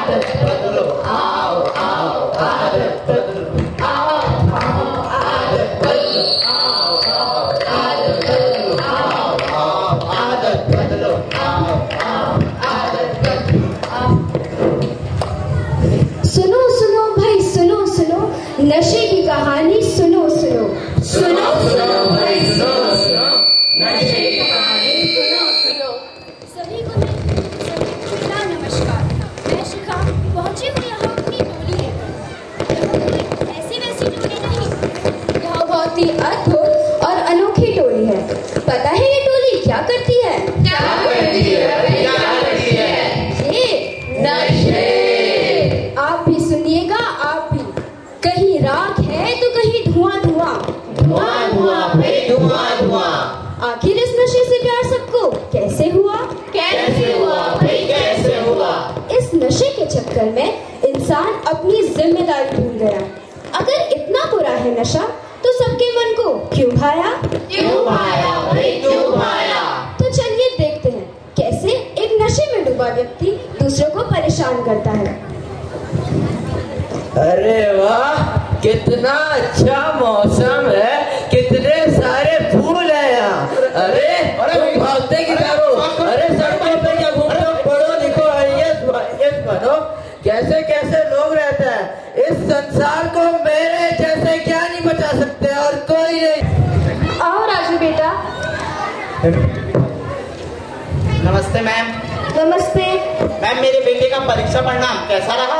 आदत बदलो, आओ आओ आदत बदलो, आओ आओ आदत बदलो, आओ आओ आदत बदलो, आओ आओ आदत बदलो, आओ आओ आदत बदलो। सुनो सुनो भाई सुनो सुनो, नशे की कहानी सुनो सुनो, सुनो सुनो भाई सुनो सुनो, नशे की कहानी सुनो सुनो। सभी को मेरा नमस्कार। मैं शिखा पहुंची हूँ यहाँ अपनी टोली लेकर। ऐसी वैसी टोली नहीं, यह बहुत ही अद्भुत और अनोखी टोली है। पता है ये टोली क्या करती है? क्या करती है? क्या करती है? ये नशे। आप भी सुनिएगा, आप भी। कहीं राख है तो कहीं धुआं धुआं, धुआं धुआं भाई धुआं धुआं। आखिर इस नशे से प्यार सबको कैसे हुआ? कैसे हुआ भाई कैसे हुआ? इस नशे के चक्कर में इंसान अपनी जिम्मेदारी भूल गया। अगर इतना बुरा है नशा तो सबके मन को क्यों भाया? क्यों भाया भाई क्यों भाया? तो चलिए देखते हैं कैसे एक नशे में डूबा व्यक्ति दूसरों को परेशान करता है। अरे वाह, कितना अच्छा मौसम है, कितने सारे फूल हैं यहाँ। अरे तुम भागते किधर हो? अरे सड़कों पे क्या घूमते हो? पढ़ो लिखो आईएएस बनो। कैसे कैसे लोग रहते हैं इस संसार को, मेरे जैसे क्या नहीं बचा सकते और कोई नहीं। आओ राजू बेटा। नमस्ते मैम। नमस्ते। मैम मेरे बेटे का परीक्षा परिणाम कैसा रहा?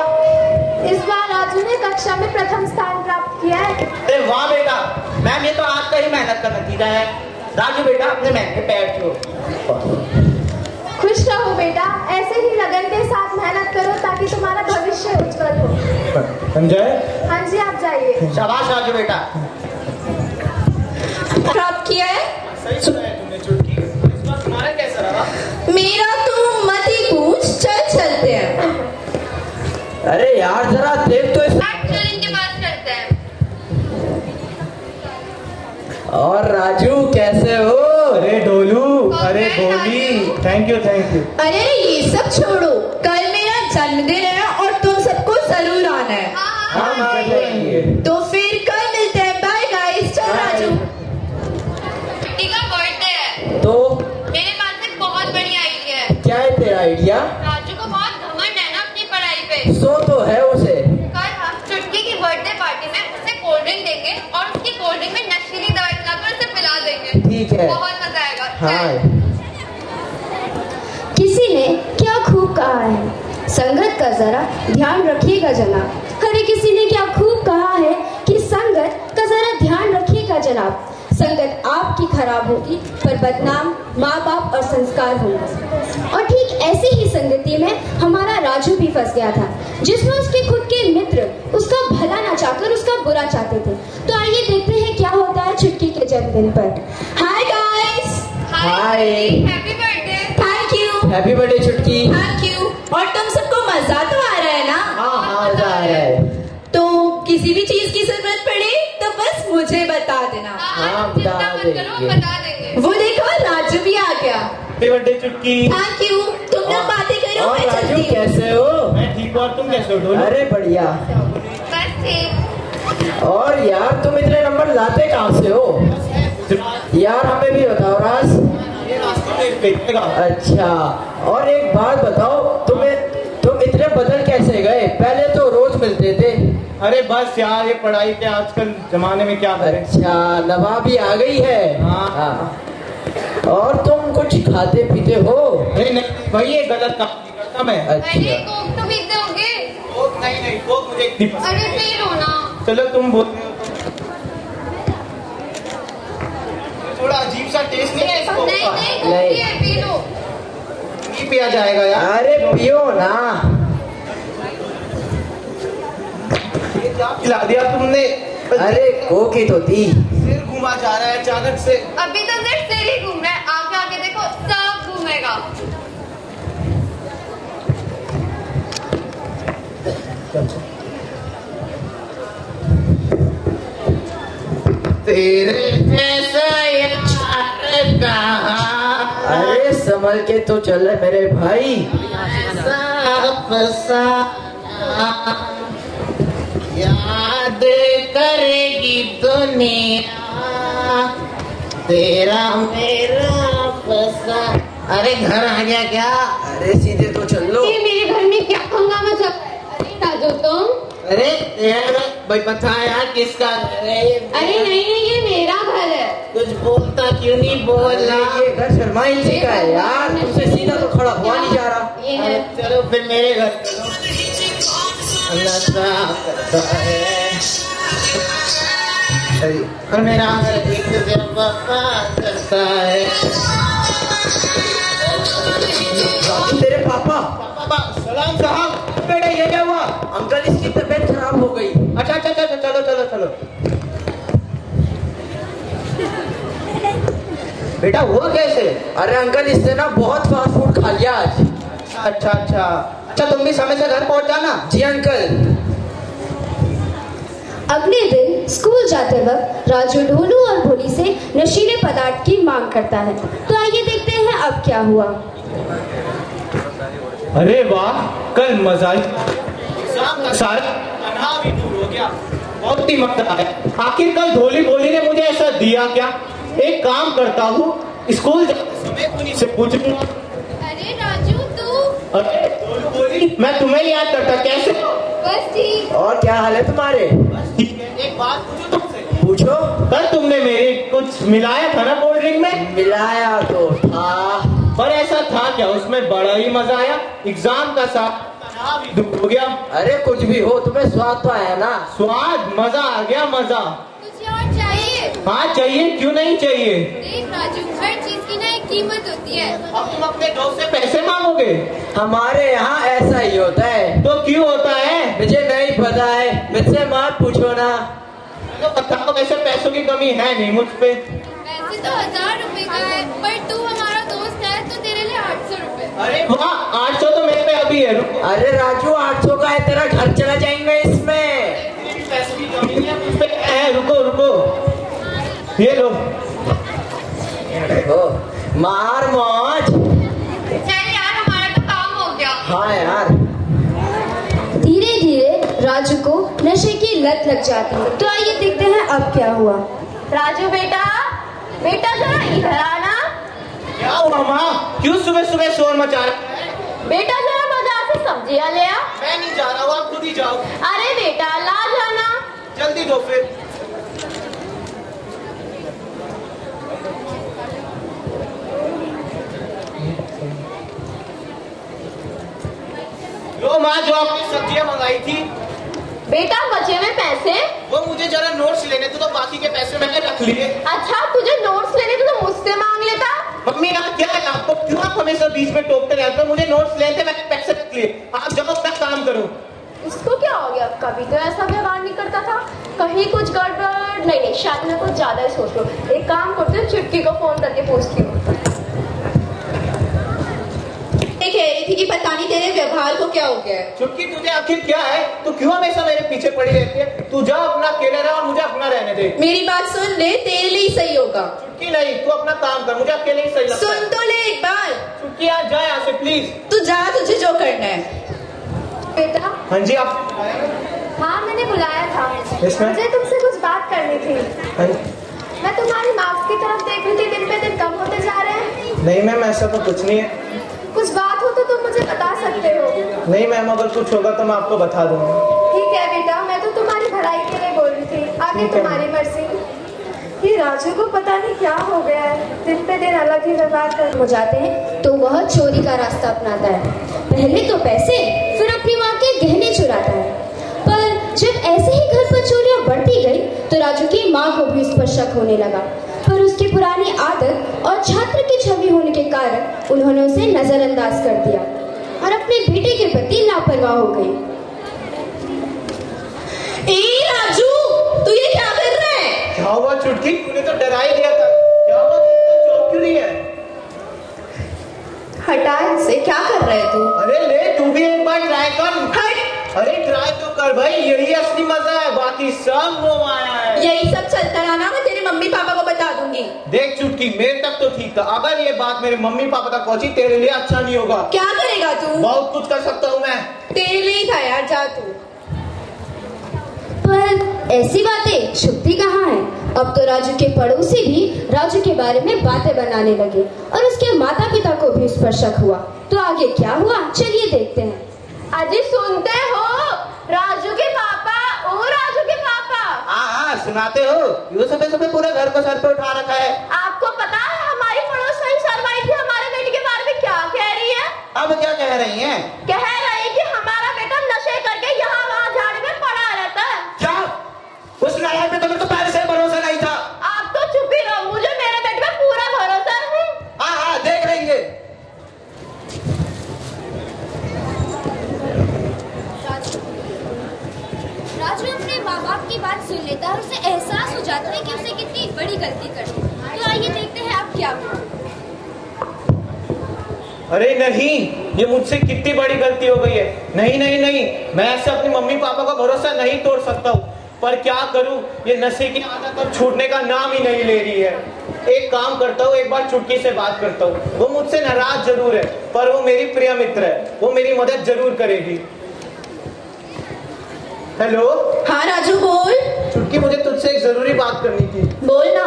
इस बार राजू ने कक्षा में प्रथम स्थान प्राप्त किया है। अरे वाह बेटा, मैम ये तो आपका ही मेहनत का नतीजा है। राजू बेटा अपने मैम के पैर छू। खुश रहो बेटा, ऐसे ही लगन के साथ मेहनत करो ताकि तुम्हारा भविष्य उज्जवल हो। समझाए? हाँ जी, आप जाइए। शाबाश राजू बेटा। प्राप्त किया है। सही सुना है तुमने चुटकी। इस बार तुम्हारा कैसा रहा? मेरा तो मत ही पूछ, चल चलते हैं। अरे यार जरा देख तो इस... इनके पास चलते हैं। और राजू कैसे हो? अरे डोलू, अरे गोली, थैंक यू थैंक यू। अरे ये सब छोड़ो, कल मेरा जन्मदिन है और तुम सबको जरूर आना है। हम आएंगे। तो फिर कल मिलते हैं। Bye guys. चल राजू। बेटी का बर्थडे है तो मेरे पास एक बहुत बढ़िया आइडिया है। क्या है तेरा आइडिया? राजू को बहुत घमंड है ना अपनी पढ़ाई पे। सो तो है उसे। कल हम चुटकी की बर्थडे पार्टी में उसे कोल्ड ड्रिंक देंगे और उसकी कोल्ड ड्रिंक में नशीली दवाई मिलाकर उसे पिला देंगे। ठीक है। बहुत मजा आएगा। हाँ। किसी ने क्या खूब कहा है, संगत का जरा ध्यान रखिएगा जनाब। अरे किसी ने क्या खूब कहा है कि संगत का जरा ध्यान रखिएगा जनाब। संगत आपकी खराब होगी पर बदनाम माँ बाप और संस्कार होंगे। और ठीक ऐसी ही संगति में हमारा राजू भी फंस गया था, जिसमें उसके खुद के मित्र उसका भला ना चाहकर उसका बुरा चाहते थे। तो आइए देखते हैं क्या होता है चुटकी के जन्मदिन पर। Hi guys. Hi. Happy birthday. Thank you. Happy birthday Chutki. Thank you. और तुम सबको मजा तो आ रहा है ना? हाँ मजा आ रहा है। तो किसी भी चीज की जरूरत पड़े तो बस मुझे बता देना। हाँ, बता देंगे। बता देंगे। वो देखो राजू भी आ गया। Happy birthday Chutki. Thank you. तुम लोग बातें करो, और मैं राजू चलती हूँ। कैसे हो? मैं ठीक हूँ और तुम कैसे हो डोलू? अरे बढ़िया। बस ठीक। और यार तुम इतने नंबर लाते कहाँ से हो यार? हमें भी बताओ राज। ये रास्ते में भेजेगा। अच्छा, और एक बात बताओ, तुम इतने बदल कैसे गए? पहले तो रोज मिलते थे। अरे बस यार, ये पढ़ाई के आजकल जमाने में क्या करें। अच्छा, नवाबी आ गई है। हाँ। और तुम कुछ खाते पीते हो? अरे नहीं भाई, ये गलत काम नहीं करता मैं। अरे अच्छा। कोक तो पीते होगे। कोक नहीं, कोक मुझे नहीं पसंद। अरे पी लो ना। चलो तुम बोल रहे हो तो थोड़ा अजीब सा टेस्ट नहीं है इसको। नहीं नहीं, कोक नहीं। ही है, पी लो। नहीं पिया जाएगा यार। अरे पियो ना। ये क्या खिला दिया तुमने? अरे कोक ही तो थी। सिर घुमा जा रहा है अचानक से। अभी तो सिर्फ सिर ही घूम रहा है, आगे आगे देखो सब घूमेगा। तेरे जैसा अरे संभल के तो चल मेरे भाई। ऐसा अफसाना याद करेगी दुनिया तेरा मेरा अफसाना। अरे घर आ गया क्या? अरे सीधे तो चल लो। ये मेरे घर में क्या हंगामा चल रहा है? अरे राजू तुम। अरे यार भाई पता है यार किसका घर है ये? अरे नहीं नहीं ये मेरा घर है। कुछ बोलता क्यों नहीं बोला? ये घर शर्माई जी का है यार, तुमसे सीधा तो खड़ा हुआ नहीं जा रहा। ये है। चलो फिर मेरे घर चलो। नशा करता है और मेरा घर एक वफा करता है। तेरे पापा। पापा सलाम साहब। बेटा ये क्या हुआ? अंकल इसकी तबीयत खराब हो गई। अच्छा अच्छा अच्छा चलो चलो चलो। बेटा हुआ कैसे? अरे अंकल इसने ना बहुत फास्ट फूड खा लिया आज। अच्छा अच्छा अच्छा तुम भी समय से घर पहुंच जाना। जी अंकल। अगले दिन स्कूल जाते वक्त राजू ढोलू और भोली से नशीले पदार्थ की मांग करता है। तो आइए देखते हैं अब क्या हुआ। अरे वाह, कल मजा सारा तनाव ही दूर हो गया। बहुत ही मजा आया। आखिर कल ढोली बोली ने मुझे ऐसा दिया क्या? एक काम करता हूँ, स्कूल समय उन्हीं से पूछूंगा। अरे राजू तू। अरे ढोलू बोली, मैं तुम्हें याद करता कैसे? बस ठीक। और क्या हाल है तुम्हारे? एक बात पूछो तुमसे। पूछो। कल तुमने मेरे कुछ मिलाया था ना कोल्ड ड्रिंक में? मिलाया तो था, पर ऐसा था क्या? उसमें बड़ा ही मजा आया। एग्जाम का साथ तनाव ही दूर हो गया। अरे कुछ भी हो, तुम्हें स्वाद तो आया ना। स्वाद, मजा आ गया, मजा। तुझे और चाहिए? हाँ चाहिए, क्यों नहीं चाहिए? देख राजू हर चीज की ना एक कीमत होती है। अब तुम अपने दोस्त से पैसे मांगोगे? हमारे यहाँ ऐसा ही होता है। तो क्यों होता है? मुझे नहीं पता है, मुझसे मत पूछो ना। तो बताओ, वैसे पैसों की कमी है नहीं मुझ पे। वैसे तो 1000 रुपए का है, पर तू हमारा दोस्त है तो तेरे लिए 800 रुपए। अरे वाह, 800 तो मेरे पे अभी है। रुको, अरे राजू 800 का है, तेरा घर चला जाएंगे इसमें। पैसों की कमी है मुझ पे है। रुको रुको, ये लो। देखो मार मौज। चल यार हमारा तो काम हो गया। हाँ यार। धीरे धीरे राजू को नशे की लत लग जाती है। तो आइए देखते हैं अब क्या हुआ। राजू बेटा बेटा जरा इधर आना। क्या हुआ माँ? क्यों सुबह सुबह शोर मचा रहे? बेटा जरा बाजार से सब्जियां ले आ। मैं नहीं जा रहा हूँ, आप खुद ही जाओ। अरे बेटा ला जाना। जल्दी दो फिर। लो माँ, जो आपने सब्जियां मंगाई थी। बेटा बचे में पैसे। वो मुझे जरा नोट्स लेने थे, तो बाकी के पैसे मैंने रख लिए। अच्छा तुझे नोट्स लेने थे तो मुझसे मांग लेता। मम्मी आप क्या है, आपको क्यों आप हमेशा बीच में टोकते रहते हो? मुझे नोट्स लेने थे, मैंने पैसे रख लिए। आप जाओ अपना काम करो। इसको क्या हो गया? कभी तो ऐसा व्यवहार नहीं करता था। कहीं कुछ गड़बड़? नहीं नहीं शायद मैं कुछ ज्यादा ही सोच रही हूँ। एक काम करती हूँ, चुटकी को फोन करके पूछती हूँ। कह रही थी कि पता नहीं तेरे व्यवहार को क्या हो गया है। चुटकी तुझे आखिर क्या है? तू क्यों हमेशा मेरे पीछे पड़ी रहती है? तू जा अपना अकेले रह और मुझे अपना रहने दे। मेरी बात सुन ले, तेरे लिए ही सही होगा। चुटकी नहीं, तू अपना काम कर, मुझे अकेले ही सही लगता है। सुन तो ले एक बार। चुटकी आज जा यहाँ से प्लीज। तू जा, तुझे जो करना है। बेटा हाँ जी आप। हाँ मैंने बुलाया था। Yes, ma'am. मुझे तुमसे कुछ बात करनी थी। हाँ जी। मैं तुम्हारी मार्क्स की तरफ देख रही थी, दिन पे दिन कम होते जा रहे हैं। नहीं मैम, ऐसा तो कुछ नहीं है। कुछ बात हो तो तुम मुझे बता सकते हो। नहीं मैम, अगर कुछ होगा तो मैं आपको बता दूंगा। ठीक है बेटा, मैं तो तुम्हारी भलाई के लिए बोल रही थी, आगे ठीक है। तुम्हारी मर्जी। ये राजू को पता नहीं क्या हो गया है, दिन पे दिन अलग ही व्यवहार कर। हो जाते हैं तो वह चोरी का रास्ता अपनाता है। पहले तो पैसे, फिर अपनी माँ के गहने चुराता है। पर जब ऐसे ही घर पर चोरियां बढ़ती गई तो राजू की माँ को भी उस पर शक होने लगा। पर उसकी पुरानी आदत और छात्र की छवि होने के कारण उन्होंने उसे नजरअंदाज कर दिया और अपने बेटे के प्रति लापरवाह हो गई। ए राजू, तू ये क्या कर रहा है? क्या हुआ चुटकी? तूने तो डरा ही दिया था। क्या हुआ, तू चौंक क्यों रही है? हटा इसे, क्या कर रहे तू? अरे ले, तू भी एक बार ट्राई कर। हट। अरे ट्राई तो कर भाई, यही असली मजा है, बाकी सब वो आया है। यही सब चलता रहा ना, मैं तेरे मम्मी पापा को बता दूंगी। देख चुटकी, मेरे तक तो ठीक था, अगर ये बात मेरे मम्मी पापा तक पहुंची तेरे लिए अच्छा नहीं होगा। क्या करेगा तू? बहुत कुछ कर सकता हूँ मैं। तेरे लिए ही था यार, जा तू। पर ऐसी बातें छुपती कहाँ है। अब तो राजू के पड़ोसी भी राजू के बारे में बातें बनाने लगे और उसके माता पिता को भी उस पर शक हुआ। तो आगे क्या हुआ, चलिए देखते हैं। अजी सुनते हो, राजू के पापा, ओ राजू के पापा। हाँ सुनाते हो, ये सुबह सुबह पूरे घर को सर पे उठा रखा है। आपको पता है हमारी पड़ोस में शर्माई थी हमारे बेटे के बारे में क्या कह रही है? अब क्या कह रही हैं? कह रही कि हमारा बेटा नशे करके यहाँ वहाँ झाड़ी में पड़ा रहता है। क्या? उस लड़ाई पे तुम्हें तो पहले से भरोसा नहीं था। आप तो चुप ही रहो, मुझे मेरे बेटे पे पूरा भरोसा है। हाँ देख लेंगे। राजू अपने माँ बाप की बात सुन लेता है और उसे एहसास हो जाता है कि उसे कितनी बड़ी गलती कर दी। तो आइए देखते हैं अब क्या हुआ। अरे नहीं, ये मुझसे कितनी बड़ी गलती हो गई है। नहीं नहीं नहीं, मैं ऐसे अपनी मम्मी पापा का भरोसा नहीं तोड़ सकता हूँ। पर क्या करूँ, ये नशे की आदत अब छूटने का नाम ही नहीं ले रही है। एक काम करता हूँ, एक बार चुटकी से बात करता हूँ। वो मुझसे नाराज जरूर है, पर वो मेरी प्रिय मित्र है, वो मेरी मदद जरूर करेगी। हेलो। हाँ राजू बोल। चुटकी, मुझे तुझसे एक जरूरी बात करनी थी। बोल ना।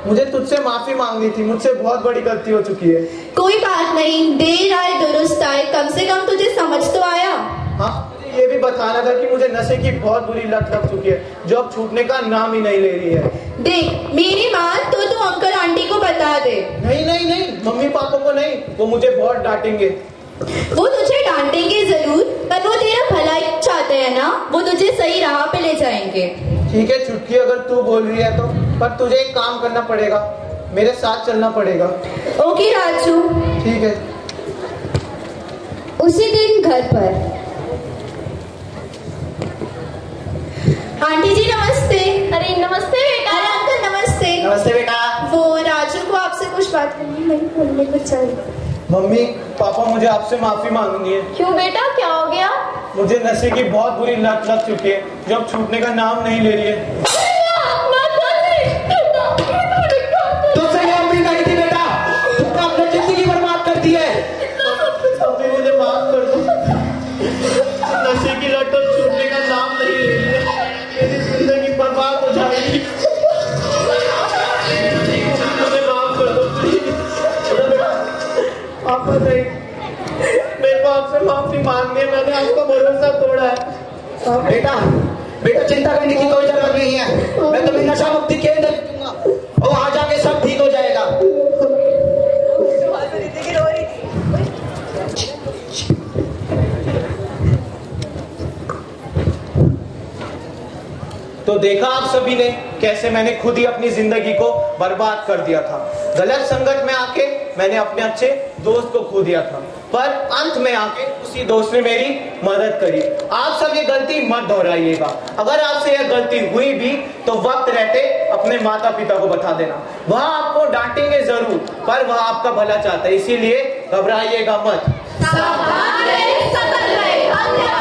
मुझे तुझसे माफी मांगनी थी, मुझसे बहुत बड़ी गलती हो चुकी है। कोई बात नहीं, देर आए दुरुस्त आए, कम से कम तुझे समझ तो आया। हाँ, ये भी बताना था कि मुझे नशे की बहुत बुरी लत लग चुकी है, जो अब छूटने का नाम ही नहीं ले रही है। देख मेरी मान तो तू अंकल आंटी को बता दे। नहीं नहीं नहीं, मम्मी पापा को नहीं, वो मुझे बहुत डांटेंगे। वो तुझे डांटेंगे जरूर, पर वो तेरा भलाई चाहते हैं ना, वो तुझे सही राह पे ले जाएंगे। ठीक है चुटकी, अगर तू बोल रही है तो, पर तुझे एक काम करना पड़ेगा, मेरे साथ चलना पड़ेगा। ओके राजू। ठीक है। उसी दिन घर पर आंटी जी नमस्ते। अरे नमस्ते बेटा। अरे अंकल नमस्ते। नमस्ते बेटा। वो राजू को आपसे कुछ बात करनी, नहीं बोलने को चाहिए। मम्मी पापा, मुझे आपसे माफी मांगनी है। क्यों बेटा, क्या हो गया? मुझे नशे की बहुत बुरी लत लग चुकी है, जो अब छूटने का नाम नहीं ले रही है। तुझसे ये उम्मीद नहीं थी बेटा, तूने अपनी जिंदगी बर्बाद कर दी है। अभी मुझे माफ कर दो, नशे की लत अब छूटने का नाम नहीं ले रही है, मेरी जिंदगी बर्बाद हो जाएगी। मुझे माफ कर दो प्लीज। पापा नहीं, मेरे को आपसे माफी मांगनी है, मैंने आपका भरोसा तोड़ा है। बेटा बेटा चिंता करने की कोई जरूरत नहीं है, मैं तुम्हें नशा मुक्ति केंद्र दूंगा और वहां जाके सब ठीक हो जाएगा। तो देखा आप सभी ने कैसे मैंने खुद ही अपनी जिंदगी को बर्बाद कर दिया था। गलत संगत में आके मैंने अपने अच्छे दोस्त को खो दिया था, पर अंत में आके उसी दोस्त ने मेरी मदद करी। आप सब ये गलती मत दोहराइएगा। अगर आपसे यह गलती हुई भी तो वक्त रहते अपने माता पिता को बता देना। वह आपको डांटेंगे जरूर, पर वह आपका भला चाहता है, इसीलिए घबराइएगा मत। सावधान रहे, सतर्क रहे। धन्यवाद।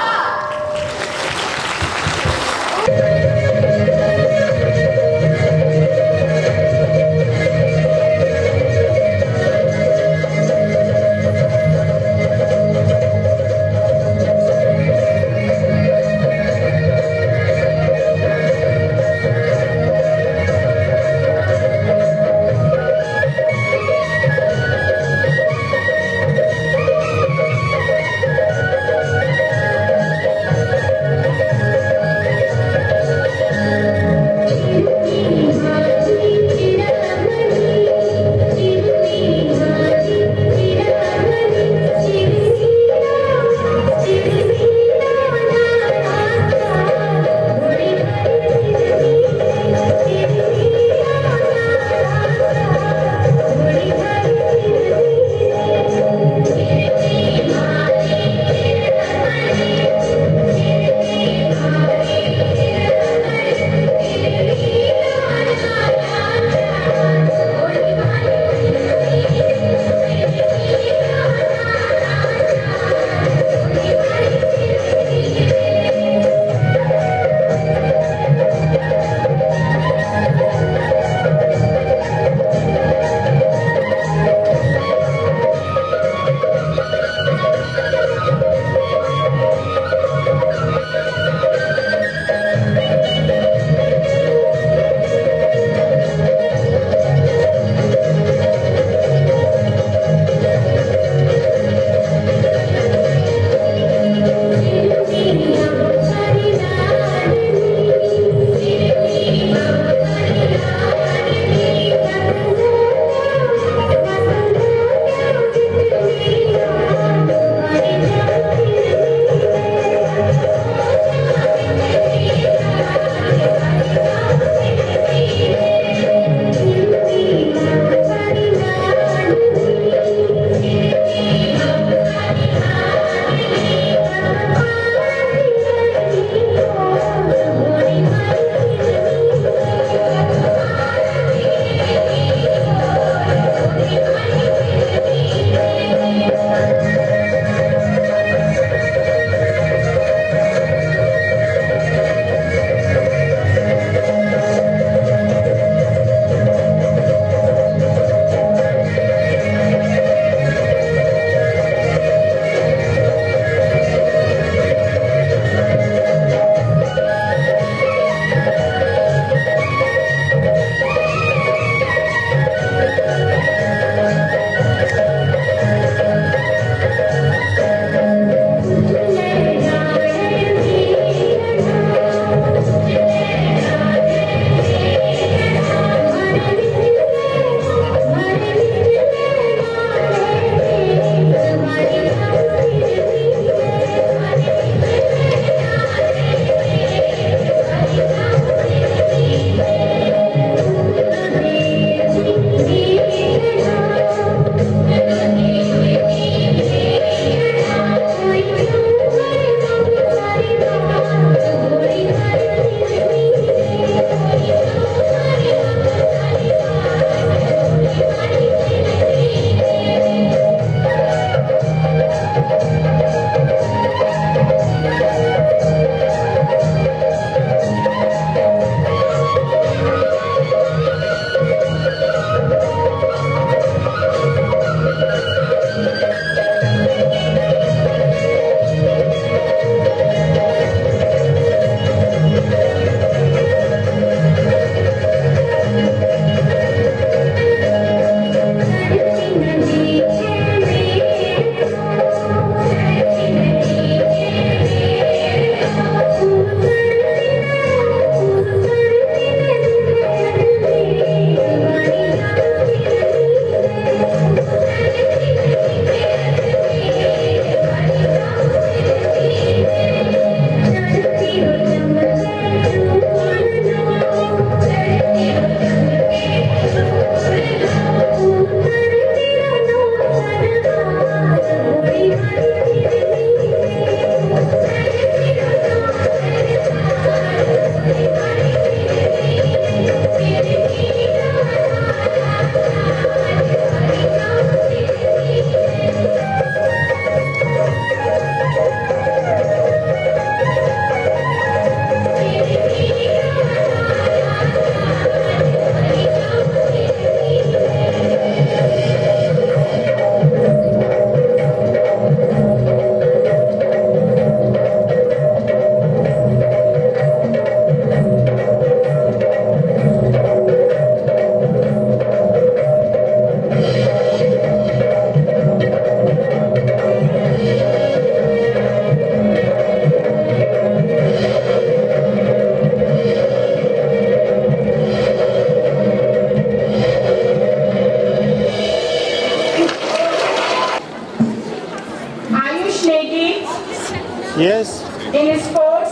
Yes. In sports,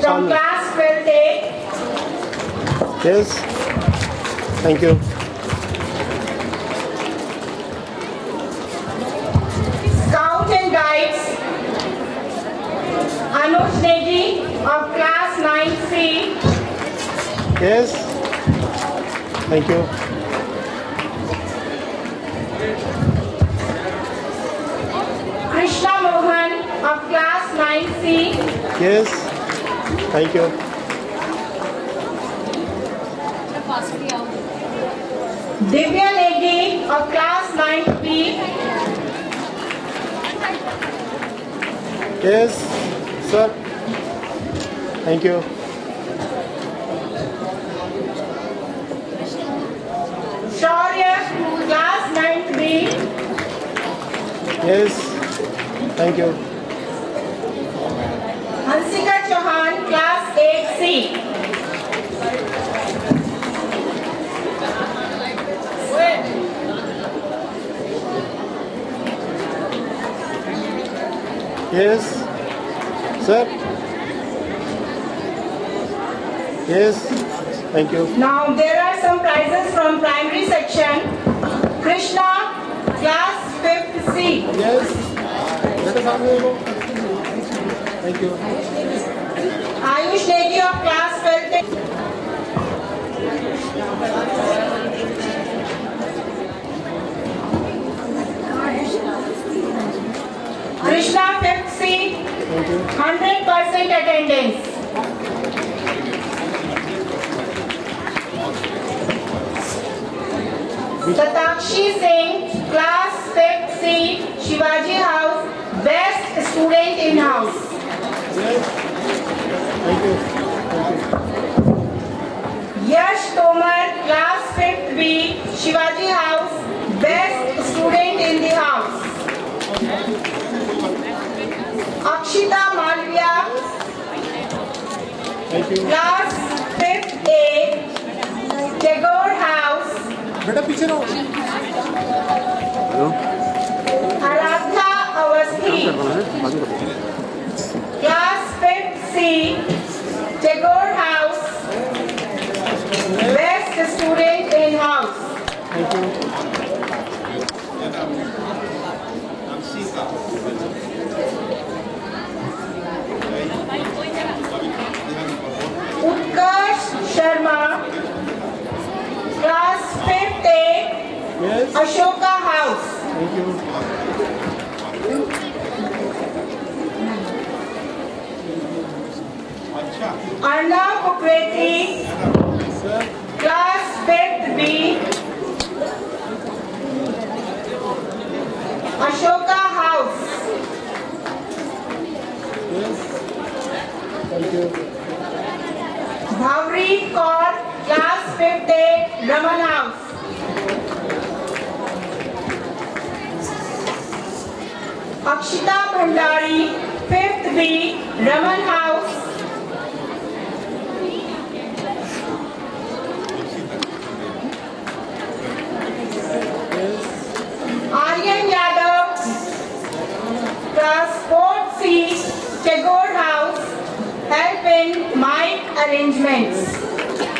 from class 12A. Yes. Thank you. Scout and Guides, Anuj Negi of class 9C. Yes. Thank you. Krishna Mohan of class 9C. Yes. Thank you. Divya Negi of class 9B. Yes, sir. Thank you. Shaurya, class 9B. Yes. Thank you. Hansika Chauhan, class 8C. Yes, sir. Yes. Thank you. Now there are some prizes from primary section. Krishna, class 5th C. Yes. Thank you. Ayush Negi of class 12th. Krishna 5th C. 100% attendance. Satakshi Singh, class 5th C, Shivaji House, best student in house. Thank you. Thank you. Yash Tomar, class 5th B, Shivaji House, best student in the house. Akshita Malviya, Thank you. class 5th A, Tagore House. Aradha Awasthi, class 5th C, Tagore House, best student in house. Thank you. Utkarsh Sharma, class 5th A, Yes. Ashoka House. Thank you. Arnav Kukreti, class 5th B, Ashoka House. Yes. Thank you. Bhavri Kaur, class 5th A, Raman House. Akshita Bhandari, 5th B, Raman House. Aryan Yadav, class 4th C, Tagore House, help in mic arrangements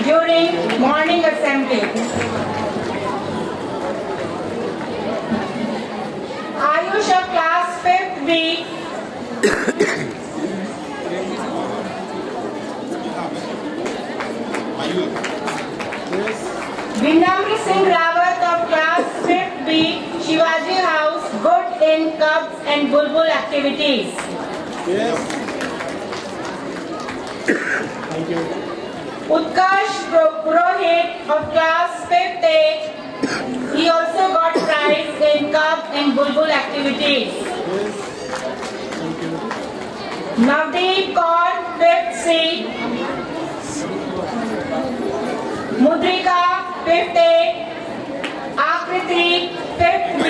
during morning assembly. Ayush of class 5th B, Vinamr Singh Rawat of class 5th B, Shivaji House, good in Cubs and Bulbul activities. Yes. Thank you. Utkarsh Purohit of class 5th A, he also got prize in Cub and Bulbul activities. Yes. Thank you. Navdeep Kaur, 5th C, Mudrika, 5th A, Akriti, 5th B,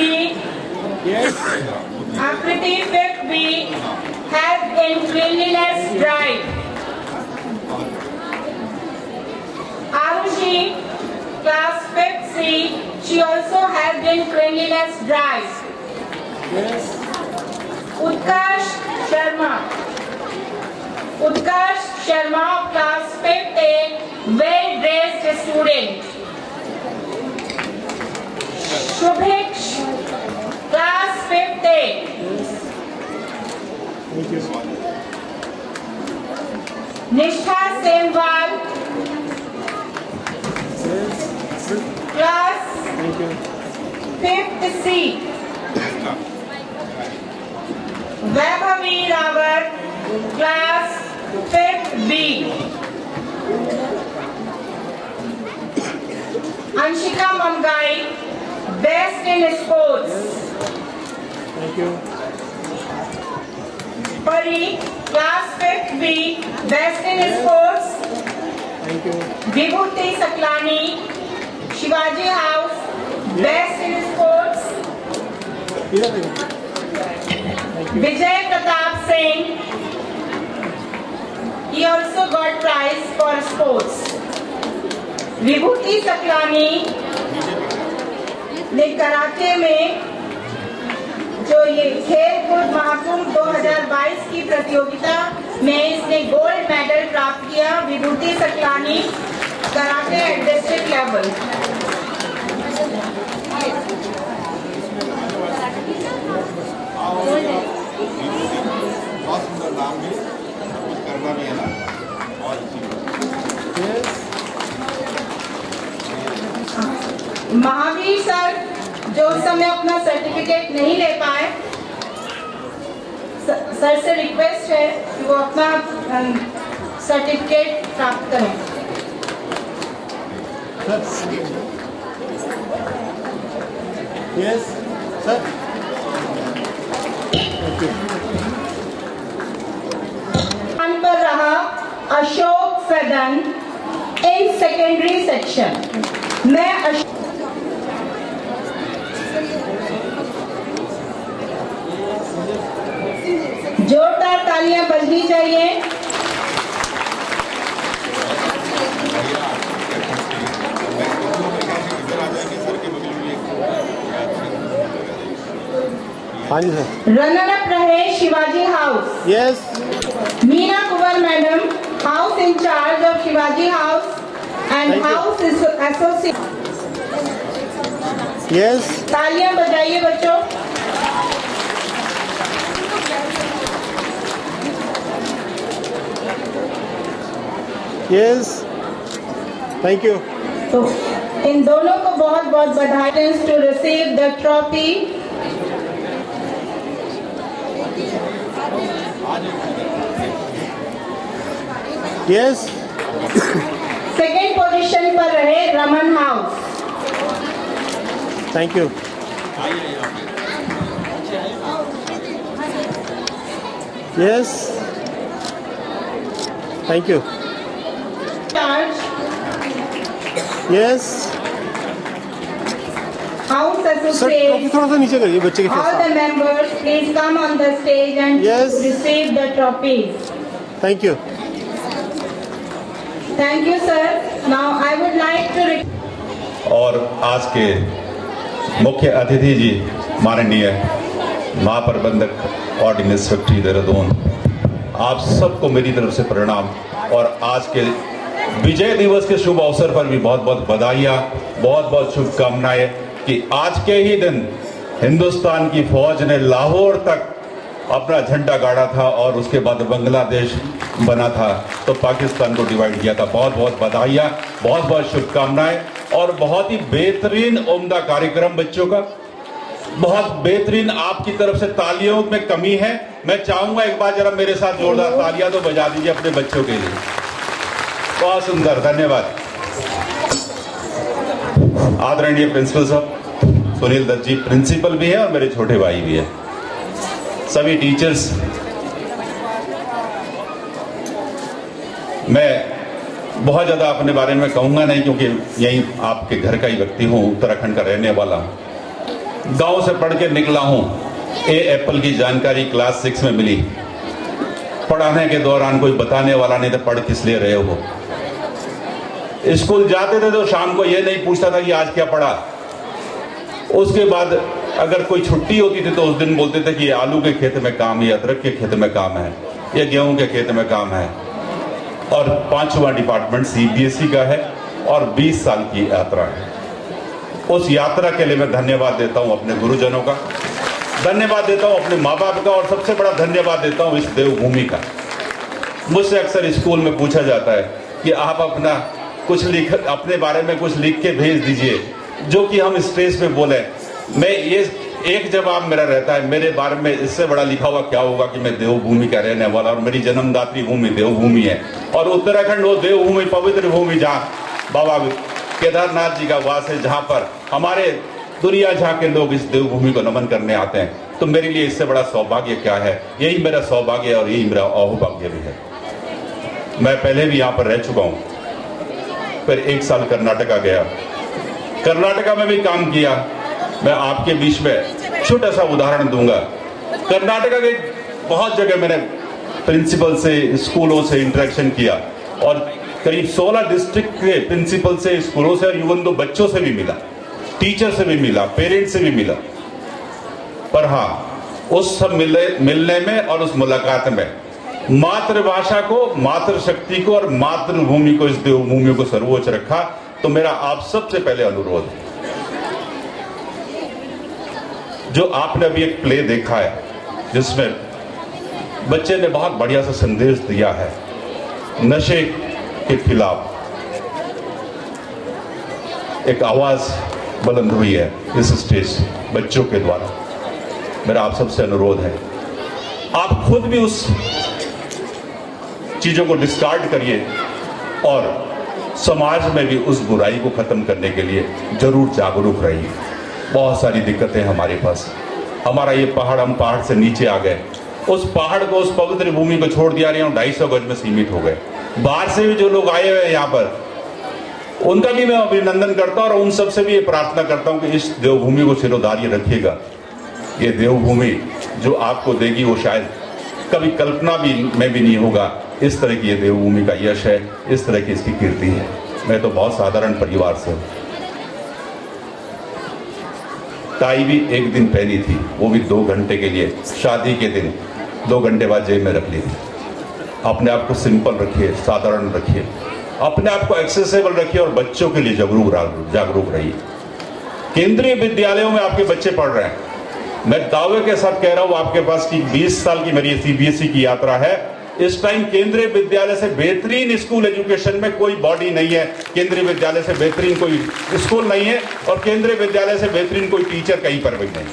Yes. Akriti, 5th B, help in cleanliness drive. Arushi, class 5th C, she also helped in cleanliness drive. Yes. Utkarsh Sharma, Sharma of class 5th A, well-dressed student. Shubhiksh, class 5th A. Thank you. Nishtha Semwal, class Thank you. 5th C. Vaibhavi Rawat, class 5th B. Anshika Mamgai, best in sports. Thank you. Pari, class 5th B, best in sports. Thank you. Vibhuti Saklani, Shivaji House, best in sports. Vijay Pratap Singh, he also got prize for sports. Vibhuti Saklani ने karate में जो ये खेल कूद महाकुंभ 2022 की प्रतियोगिता में इसने गोल्ड मेडल प्राप्त किया। Vibhuti Saklani, karate at district level. बहुत सुंदर नाम भी कुछ करना भी है ना। और महावीर सर जो उस समय अपना सर्टिफिकेट नहीं ले पाए, सर से रिक्वेस्ट है कि वो अपना सर्टिफिकेट प्राप्त करें। Yes, sir. Thank you. स्थान पर रहा अशोक सदन इन सेकेंडरी सेक्शन। मैं जोरदार तालियां बजनी चाहिए। हाँ जी सर। रनर अप रहे Shivaji house. Yes. Meena Kunwar madam, house incharge of Shivaji house and house associate. Yes. तालियां बजाइए बच्चों। Yes. Thank you. तो इन दोनों को बहुत बहुत बधाई to receive the trophy. Yes. Second position पर रहे Raman house. Thank you. Yes. Thank you. Charge Yes. House sir associate. थोड़ा सा नीचे करिए बच्चे के All साथ। the members, please come on the stage and Yes. receive the trophies. Thank you. Thank you, sir. Now I would like to. और आज के मुख्य अतिथि जी माननीय महाप्रबंधक ऑर्डिनेंस फैक्ट्री देहरादून, आप सबको मेरी तरफ से प्रणाम। और आज के विजय दिवस के शुभ अवसर पर भी बहुत बहुत बधाइयाँ, बहुत बहुत शुभकामनाएं कि आज के ही दिन हिंदुस्तान की फौज ने लाहौर तक अपना झंडा गाड़ा था और उसके बाद बांग्लादेश बना था तो पाकिस्तान को डिवाइड किया था। बहुत बहुत बधाइयाँ, बहुत बहुत शुभकामनाएं और बहुत ही बेहतरीन उम्दा कार्यक्रम बच्चों का, बहुत बेहतरीन। आपकी तरफ से तालियों में कमी है, मैं चाहूंगा एक बार जरा मेरे साथ जोरदार तालियां तो बजा दीजिए अपने बच्चों के लिए। बहुत सुंदर, धन्यवाद। आदरणीय प्रिंसिपल साहब सुनील दत्त जी प्रिंसिपल भी है और मेरे छोटे भाई भी है, सभी टीचर्स, मैं बहुत ज्यादा अपने बारे में कहूंगा नहीं क्योंकि यही आपके घर का ही व्यक्ति हूं, उत्तराखंड का रहने वाला हूं, गांव से पढ़ के निकला हूं। ए एप्पल की जानकारी क्लास 6 में मिली, पढ़ाने के दौरान कोई बताने वाला नहीं था पढ़ किस लिए रहे हो। स्कूल जाते थे तो शाम को ये नहीं पूछता था कि आज क्या पढ़ा। उसके बाद अगर कोई छुट्टी होती थी तो उस दिन बोलते थे कि ये आलू के खेत में काम है, अदरक के खेत में काम है, ये गेहूं के खेत में काम है। और 5वां डिपार्टमेंट CBSE का है और 20 साल की यात्रा है। उस यात्रा के लिए मैं धन्यवाद देता हूं अपने गुरुजनों का, धन्यवाद देता हूं अपने माँ बाप का, और सबसे बड़ा धन्यवाद देता हूं इस देवभूमि का। मुझसे अक्सर स्कूल में पूछा जाता है कि आप अपने बारे में कुछ लिख के भेज दीजिए जो कि हम स्टेज पे बोले। मैं ये एक जवाब मेरा रहता है, मेरे बारे में इससे बड़ा लिखा हुआ क्या होगा कि मैं देवभूमि का रहने वाला, और मेरी जन्मदात्री भूमि देवभूमि है, और उत्तराखंड वो देवभूमि, पवित्र भूमि जहाँ बाबा केदारनाथ जी का वास है, जहाँ पर हमारे दुनिया जहाँ के लोग इस देवभूमि को नमन करने आते हैं। तो मेरे लिए इससे बड़ा सौभाग्य क्या है? यही मेरा सौभाग्य है और यही मेरा अहोभाग्य भी है। मैं पहले भी यहाँ पर रह चुका हूँ, फिर 1 साल कर्नाटका गया, कर्नाटका में भी काम किया। मैं आपके बीच में छोटा सा उदाहरण दूंगा। कर्नाटका के बहुत जगह मैंने प्रिंसिपल से, स्कूलों से इंटरेक्शन किया, और करीब 16 डिस्ट्रिक्ट के प्रिंसिपल से, स्कूलों से, और इवन दो बच्चों से भी मिला, टीचर से भी मिला, पेरेंट्स से भी मिला। पर हाँ, उस सब मिलने में और उस मुलाकात में मातृभाषा को, मातृशक्ति को और मातृभूमि को, इस देवभूमि को सर्वोच्च रखा। तो मेरा आप सबसे पहले अनुरोध है, जो आपने अभी एक प्ले देखा है जिसमें बच्चे ने बहुत बढ़िया सा संदेश दिया है नशे के खिलाफ, एक आवाज बुलंद हुई है इस स्टेज बच्चों के द्वारा। मेरा आप सबसे अनुरोध है, आप खुद भी उस चीजों को डिस्कार्ड करिए और समाज में भी उस बुराई को खत्म करने के लिए जरूर जागरूक रहिए। बहुत सारी दिक्कतें हमारे पास, हमारा ये पहाड़, हम पहाड़ से नीचे आ गए, उस पहाड़ को, उस पवित्र भूमि को छोड़ दिया, 250 गज में सीमित हो गए। बाहर से भी जो लोग आए हुए हैं यहाँ पर, उनका भी मैं अभिनंदन करता हूं और उन सबसे भी ये प्रार्थना करता हूं कि इस देवभूमि को सिरोधार्य रखिएगा। ये देवभूमि जो आपको देगी वो शायद कभी कल्पना में भी नहीं होगा। इस तरह की ये देवभूमि का यश है, इस तरह की इसकी कीर्ति है। मैं तो बहुत साधारण परिवार से हूं। टाई भी एक दिन पहनी थी, वो भी 2 घंटे के लिए, शादी के दिन 2 घंटे बाद जेब में रख ली थी। अपने आप को सिंपल रखिए, साधारण रखिए, अपने आप को एक्सेसिबल रखिए और बच्चों के लिए जागरूक रहिए। केंद्रीय विद्यालयों में आपके बच्चे पढ़ रहे हैं, मैं दावे के साथ कह रहा हूं आपके पास की 20 साल की मेरी CBSE की यात्रा है। इस टाइम केंद्रीय विद्यालय से बेहतरीन स्कूल एजुकेशन में कोई बॉडी नहीं है, केंद्रीय विद्यालय से बेहतरीन कोई स्कूल नहीं है, और केंद्रीय विद्यालय से बेहतरीन कोई टीचर कहीं पर भी नहीं।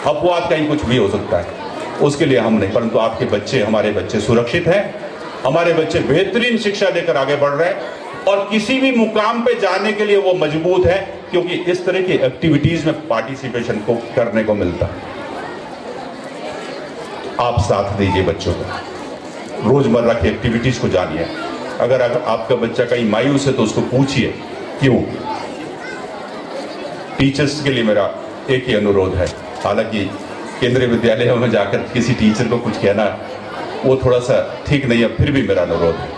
अपवाद कहीं कुछ भी हो सकता है, उसके लिए हम नहीं, परंतु आपके बच्चे, हमारे बच्चे सुरक्षित हैं, हमारे बच्चे बेहतरीन शिक्षा लेकर आगे बढ़ रहे हैं और किसी भी मुकाम पे जाने के लिए वो मजबूत है, क्योंकि इस तरह की एक्टिविटीज में पार्टिसिपेशन को करने को मिलता है। आप साथ दीजिए बच्चों को, रोजमर्रा की एक्टिविटीज को जानिए। अगर आपका बच्चा कहीं मायूस है तो उसको पूछिए क्यों। टीचर्स के लिए मेरा एक ही अनुरोध है, हालांकि केंद्रीय विद्यालयों में जाकर किसी टीचर को कुछ कहना वो थोड़ा सा ठीक नहीं है, फिर भी मेरा अनुरोध है,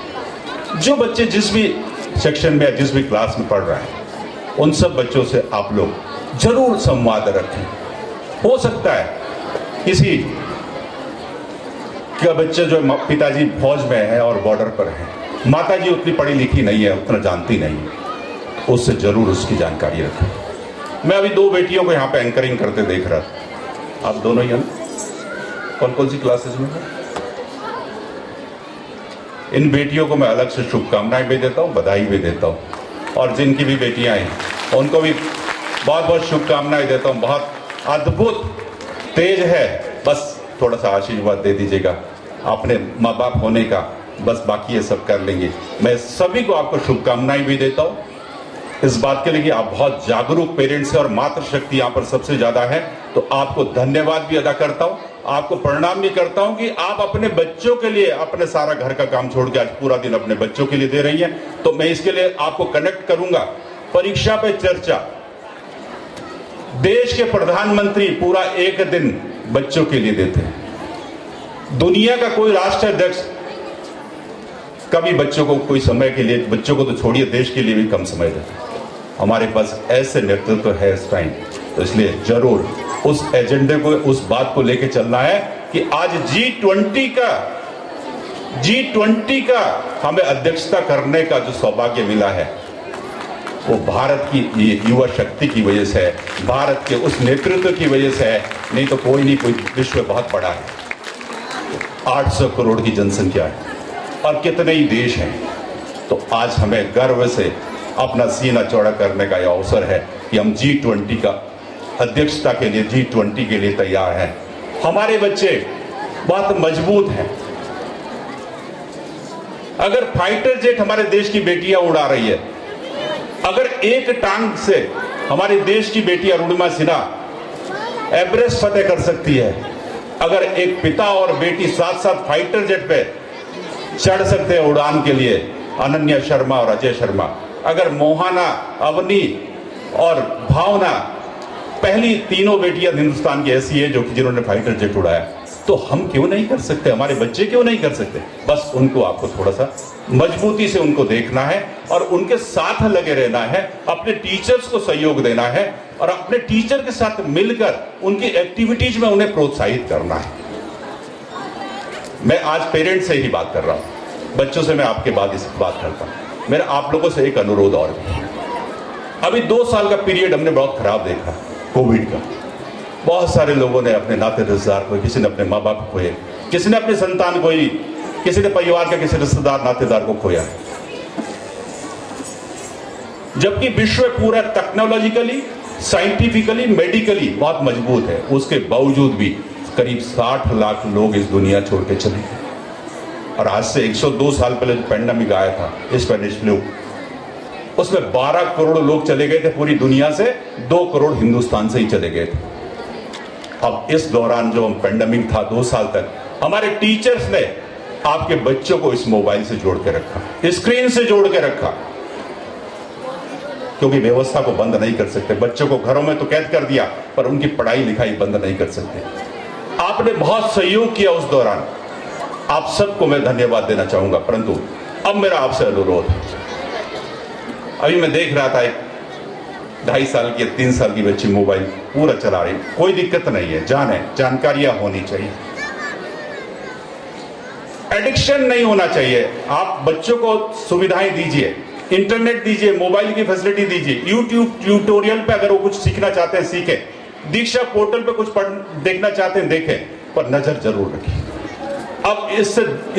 जो बच्चे जिस भी सेक्शन में या जिस भी क्लास में पढ़ रहे हैं उन सब बच्चों से आप लोग जरूर संवाद रखें। हो सकता है किसी का बच्चा जो पिताजी फौज में है और बॉर्डर पर है, माताजी उतनी पढ़ी लिखी नहीं है, उतना जानती नहीं है, उससे जरूर उसकी जानकारी रखें। मैं अभी 2 बेटियों को यहाँ पे एंकरिंग करते देख रहा था। आप दोनों ही हैं? कौन सी क्लासेस में है? इन बेटियों को मैं अलग से शुभकामनाएं भी देता हूं, बधाई भी देता हूं, और जिनकी भी बेटियां हैं उनको भी बहुत बहुत शुभकामनाएं देता हूं। बहुत अद्भुत तेज है, बस थोड़ा सा आशीर्वाद दे दीजिएगा अपने माँ बाप होने का, बस बाकी ये सब कर लेंगे। मैं सभी को आपको शुभकामनाएं भी देता हूं इस बात के लिए कि आप बहुत जागरूक पेरेंट्स हैं और मातृशक्ति यहाँ पर सबसे ज्यादा है। तो आपको धन्यवाद भी अदा करता हूं, आपको प्रणाम भी करता हूं कि आप अपने बच्चों के लिए अपने सारा घर का काम छोड़ के आज पूरा दिन अपने बच्चों के लिए दे रही हैं। तो मैं इसके लिए आपको कनेक्ट करूंगा। परीक्षा पे चर्चा, देश के प्रधानमंत्री पूरा 1 दिन बच्चों के लिए देते हैं। दुनिया का कोई राष्ट्राध्यक्ष कभी बच्चों को कोई समय के लिए, बच्चों को तो छोड़िए देश के लिए भी कम समय देते हैं। हमारे पास ऐसे नेतृत्व है इस टाइम, तो इसलिए जरूर उस एजेंडे को, उस बात को लेके चलना है कि आज G20 का G20 का हमें अध्यक्षता करने का जो सौभाग्य मिला है वो भारत की ये युवा शक्ति की वजह से है, भारत के उस नेतृत्व की वजह से है। नहीं तो कोई नहीं, कोई विश्व बहुत बड़ा है, 800 करोड़ की जनसंख्या है और कितने ही देश हैं। तो आज हमें गर्व से अपना सीना चौड़ा करने का यह अवसर है कि हम G20 का अध्यक्षता के लिए, G20 के लिए तैयार हैं। हमारे बच्चे बहुत मजबूत हैं। अगर फाइटर जेट हमारे देश की बेटियां उड़ा रही है, अगर एक टांग से हमारे देश की बेटी अरुणिमा सिन्हा एवरेस्ट फतेह कर सकती है, अगर एक पिता और बेटी साथ साथ फाइटर जेट पे चढ़ सकते हैं उड़ान के लिए, अनन्या शर्मा और अजय शर्मा, अगर मोहाना, अवनी और भावना पहली तीनों बेटियां हिंदुस्तान की ऐसी है जो कि जिन्होंने फाइटर जेट उड़ाया, तो हम क्यों नहीं कर सकते? हमारे बच्चे क्यों नहीं कर सकते? बस उनको आपको थोड़ा सा मजबूती से उनको देखना है और उनके साथ लगे रहना है, अपने टीचर्स को सहयोग देना है और अपने टीचर के साथ मिलकर उनकी एक्टिविटीज में उन्हें प्रोत्साहित करना है। मैं आज पेरेंट्स से ही बात कर रहा हूं, बच्चों से मैं आपके बाद इस बात करता हूं। मेरा आप लोगों से एक अनुरोध और भी, अभी 2 साल का पीरियड हमने बहुत खराब देखा कोविड का। बहुत सारे लोगों ने अपने नाते रिश्तेदार को, किसी ने अपने माँ बाप को खोए, किसी ने अपने संतान को ही, किसी ने परिवार के किसी रिश्तेदार नातेदार को खोया। जबकि विश्व पूरा टेक्नोलॉजिकली, साइंटिफिकली, मेडिकली बहुत मजबूत है, उसके बावजूद भी करीब 60 लाख लोग इस दुनिया छोड़ के चले गए। और आज से 102 साल पहले जो पैंडेमिक आया था, स्पेनिश फ्लू, उसमें 12 करोड़ लोग चले गए थे पूरी दुनिया से, 2 करोड़ हिंदुस्तान से ही चले गए थे। अब इस दौरान जो पैंडेमिक था 2 साल तक, हमारे टीचर्स ने आपके बच्चों को इस मोबाइल से जोड़ के रखा, स्क्रीन से जोड़ के रखा, क्योंकि व्यवस्था को बंद नहीं कर सकते। बच्चों को घरों में तो कैद कर दिया, पर उनकी पढ़ाई लिखाई बंद नहीं कर सकते। आपने बहुत सहयोग किया उस दौरान, आप सबको मैं धन्यवाद देना चाहूंगा। परंतु अब मेरा आपसे अनुरोध, अभी मैं देख रहा था एक 2.5 साल की, 3 साल की बच्ची मोबाइल पूरा चला रही, कोई दिक्कत नहीं है, जानकारियां होनी चाहिए, एडिक्शन नहीं होना चाहिए। आप बच्चों को सुविधाएं दीजिए, इंटरनेट दीजिए, मोबाइल की फैसिलिटी दीजिए, यूट्यूब ट्यूटोरियल पे अगर वो कुछ सीखना चाहते हैं सीखें, दीक्षा पोर्टल पे कुछ देखना चाहते हैं देखें, पर नजर जरूर रखिए। अब इस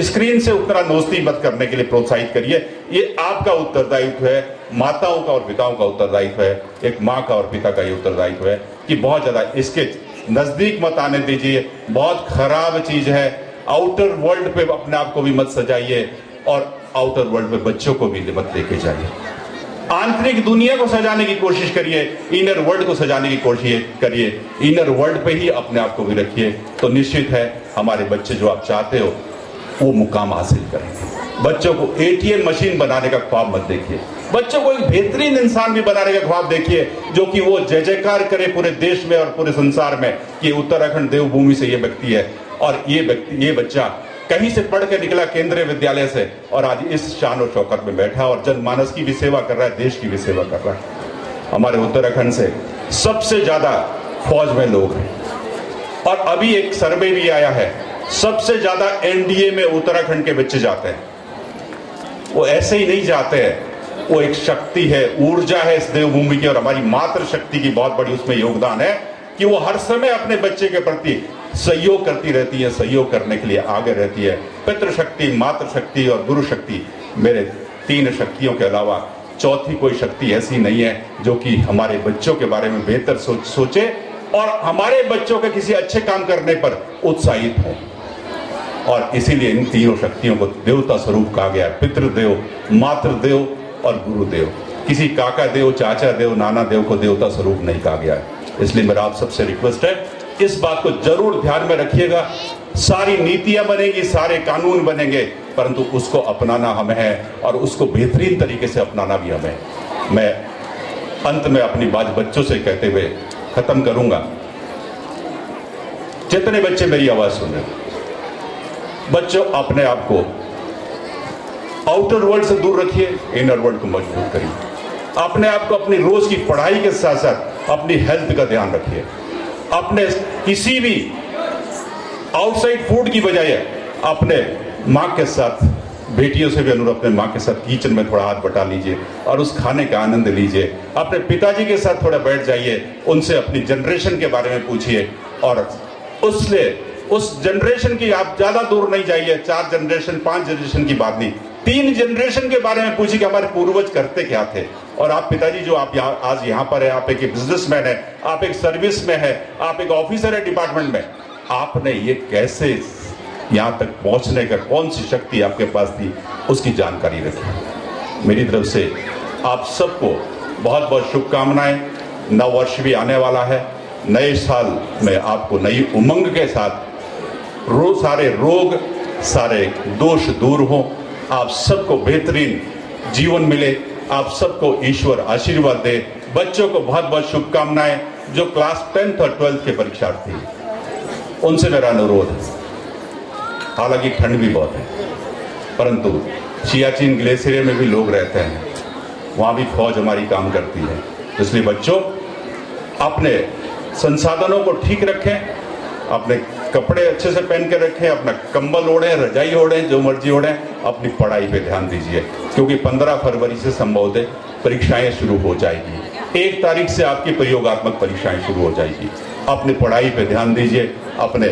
स्क्रीन से उतना दोस्ती मत करने के लिए प्रोत्साहित करिए। ये आपका उत्तरदायित्व है, माताओं का और पिताओं का उत्तरदायित्व है, एक माँ का और पिता का ये उत्तरदायित्व है कि बहुत ज्यादा इसके नजदीक मत आने दीजिए। बहुत खराब चीज है। आउटर वर्ल्ड पे अपने आप को भी मत सजाइए और आउटर वर्ल्ड पे बच्चों को भी मत लेके जाइए। आंतरिक दुनिया को सजाने की कोशिश करिए, इनर वर्ल्ड को सजाने की कोशिश करिए, इनर वर्ल्ड पे ही अपने आप को भी रखिए, तो निश्चित है हमारे बच्चे जो आप चाहते हो वो मुकाम हासिल करेंगे। बच्चों को एटीएम मशीन बनाने का ख्वाब मत देखिए, बच्चों को एक बेहतरीन इंसान भी बनाने का ख्वाब देखिए, जो कि वो जय जयकार करे पूरे देश में और पूरे संसार में कि उत्तराखंड देवभूमि से ये व्यक्ति है और ये बच्चा कहीं से पढ़ के निकला केंद्रीय विद्यालय से और आज इस शान और शौकत में बैठा और जनमानस की भी सेवा कर रहा है, देश की भी सेवा कर रहा है। हमारे उत्तराखंड से सबसे ज्यादा फौज में लोग हैं और अभी एक सर्वे भी आया है, सबसे ज्यादा एनडीए में उत्तराखंड के बच्चे जाते हैं। वो ऐसे ही नहीं जाते हैं, वो एक शक्ति है, ऊर्जा है इस देवभूमि की और हमारी मातृ शक्ति की बहुत बड़ी उसमें योगदान है कि वो हर समय अपने बच्चे के प्रति सहयोग करती रहती है, सहयोग करने के लिए आगे रहती है। पितृशक्ति, मातृशक्ति और गुरु शक्ति, मेरे 3 शक्तियों के अलावा चौथी कोई शक्ति ऐसी नहीं है जो कि हमारे बच्चों के बारे में बेहतर सोचे और हमारे बच्चों के किसी अच्छे काम करने पर उत्साहित हो। और इसीलिए इन 3 शक्तियों को देवता स्वरूप कहा गया है, पितृदेव, मातृदेव और गुरुदेव। किसी काका देव, चाचा देव, नाना देव को देवता स्वरूप नहीं कहा गया है। इसलिए मेरा आप सबसे रिक्वेस्ट है, इस बात को जरूर ध्यान में रखिएगा। सारी नीतियां बनेगी, सारे कानून बनेंगे, परंतु उसको अपनाना हमें है और उसको बेहतरीन तरीके से अपनाना भी हमें। मैं अंत में अपनी बात बच्चों से कहते हुए खत्म करूंगा। जितने बच्चे मेरी आवाज सुन रहे, बच्चों अपने आप को आउटर वर्ल्ड से दूर रखिए, इनर वर्ल्ड को मजबूत करिए। अपने आप को अपनी रोज की पढ़ाई के साथ साथ अपनी हेल्थ का ध्यान रखिए। अपने किसी भी आउटसाइड फूड की बजाय अपने माँ के साथ, बेटियों से भी अनुरोध, अपने माँ के साथ किचन में थोड़ा हाथ बटा लीजिए और उस खाने का आनंद लीजिए। अपने पिताजी के साथ थोड़ा बैठ जाइए, उनसे अपनी जनरेशन के बारे में पूछिए और उस जनरेशन की आप ज्यादा दूर नहीं जाइए, 4 जनरेशन 5 जनरेशन की बात नहीं, 3 जनरेशन के बारे में पूछिए कि हमारे पूर्वज करते क्या थे। और आप पिताजी जो आप आज यहाँ पर है, आप एक बिजनेसमैन है, आप एक सर्विस में है, आप एक ऑफिसर है डिपार्टमेंट में, आपने ये कैसे यहाँ तक पहुँचने का कौन सी शक्ति आपके पास थी, उसकी जानकारी रखिए। मेरी तरफ से आप सबको बहुत बहुत शुभकामनाएं। नव वर्ष भी आने वाला है, नए साल में आपको नई उमंग के साथ सारे रोग, सारे दोष दूर हो, आप सबको बेहतरीन जीवन मिले, आप सबको ईश्वर आशीर्वाद दे। बच्चों को बहुत बहुत शुभकामनाएं। जो क्लास 10th और 12th के परीक्षार्थी, उनसे मेरा अनुरोध, हालांकि ठंड भी बहुत है, परंतु सियाचिन ग्लेशियर में भी लोग रहते हैं, वहां भी फौज हमारी काम करती है। इसलिए बच्चों अपने संसाधनों को ठीक रखें, अपने कपड़े अच्छे से पहन के रखें, अपना कंबल ओढ़ें, रजाई ओढ़ें, जो मर्जी ओढ़ें, अपनी पढ़ाई पे ध्यान दीजिए, क्योंकि 15 फरवरी से संभवतः परीक्षाएं शुरू हो जाएगी। 1 तारीख से आपकी प्रयोगात्मक परीक्षाएं शुरू हो जाएगी। अपनी पढ़ाई पे ध्यान दीजिए, अपने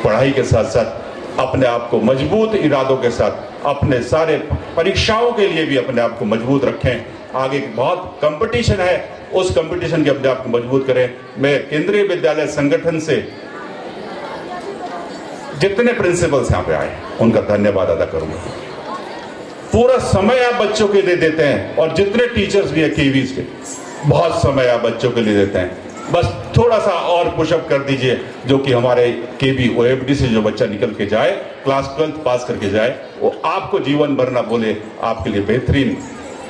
पढ़ाई के साथ साथ अपने आप को मजबूत इरादों के साथ अपने सारे परीक्षाओं के लिए भी अपने आप को मजबूत रखें। आगे बहुत कंपटीशन है, उस कंपटीशन के अपने आप को मजबूत करें। मैं केंद्रीय विद्यालय संगठन से जितने प्रिंसिपल्स यहाँ पे आए उनका धन्यवाद अदा करूंगा। पूरा समय आप बच्चों के लिए देते हैं, और जितने टीचर्स भी है केवीज के, बहुत समय आप बच्चों के लिए देते हैं। बस थोड़ा सा और पुशअप कर दीजिए, जो कि हमारे केबी ओएफडी से जो बच्चा निकल के जाए, क्लास 12th पास करके जाए, वो आपको जीवन भर ना बोले, आपके लिए बेहतरीन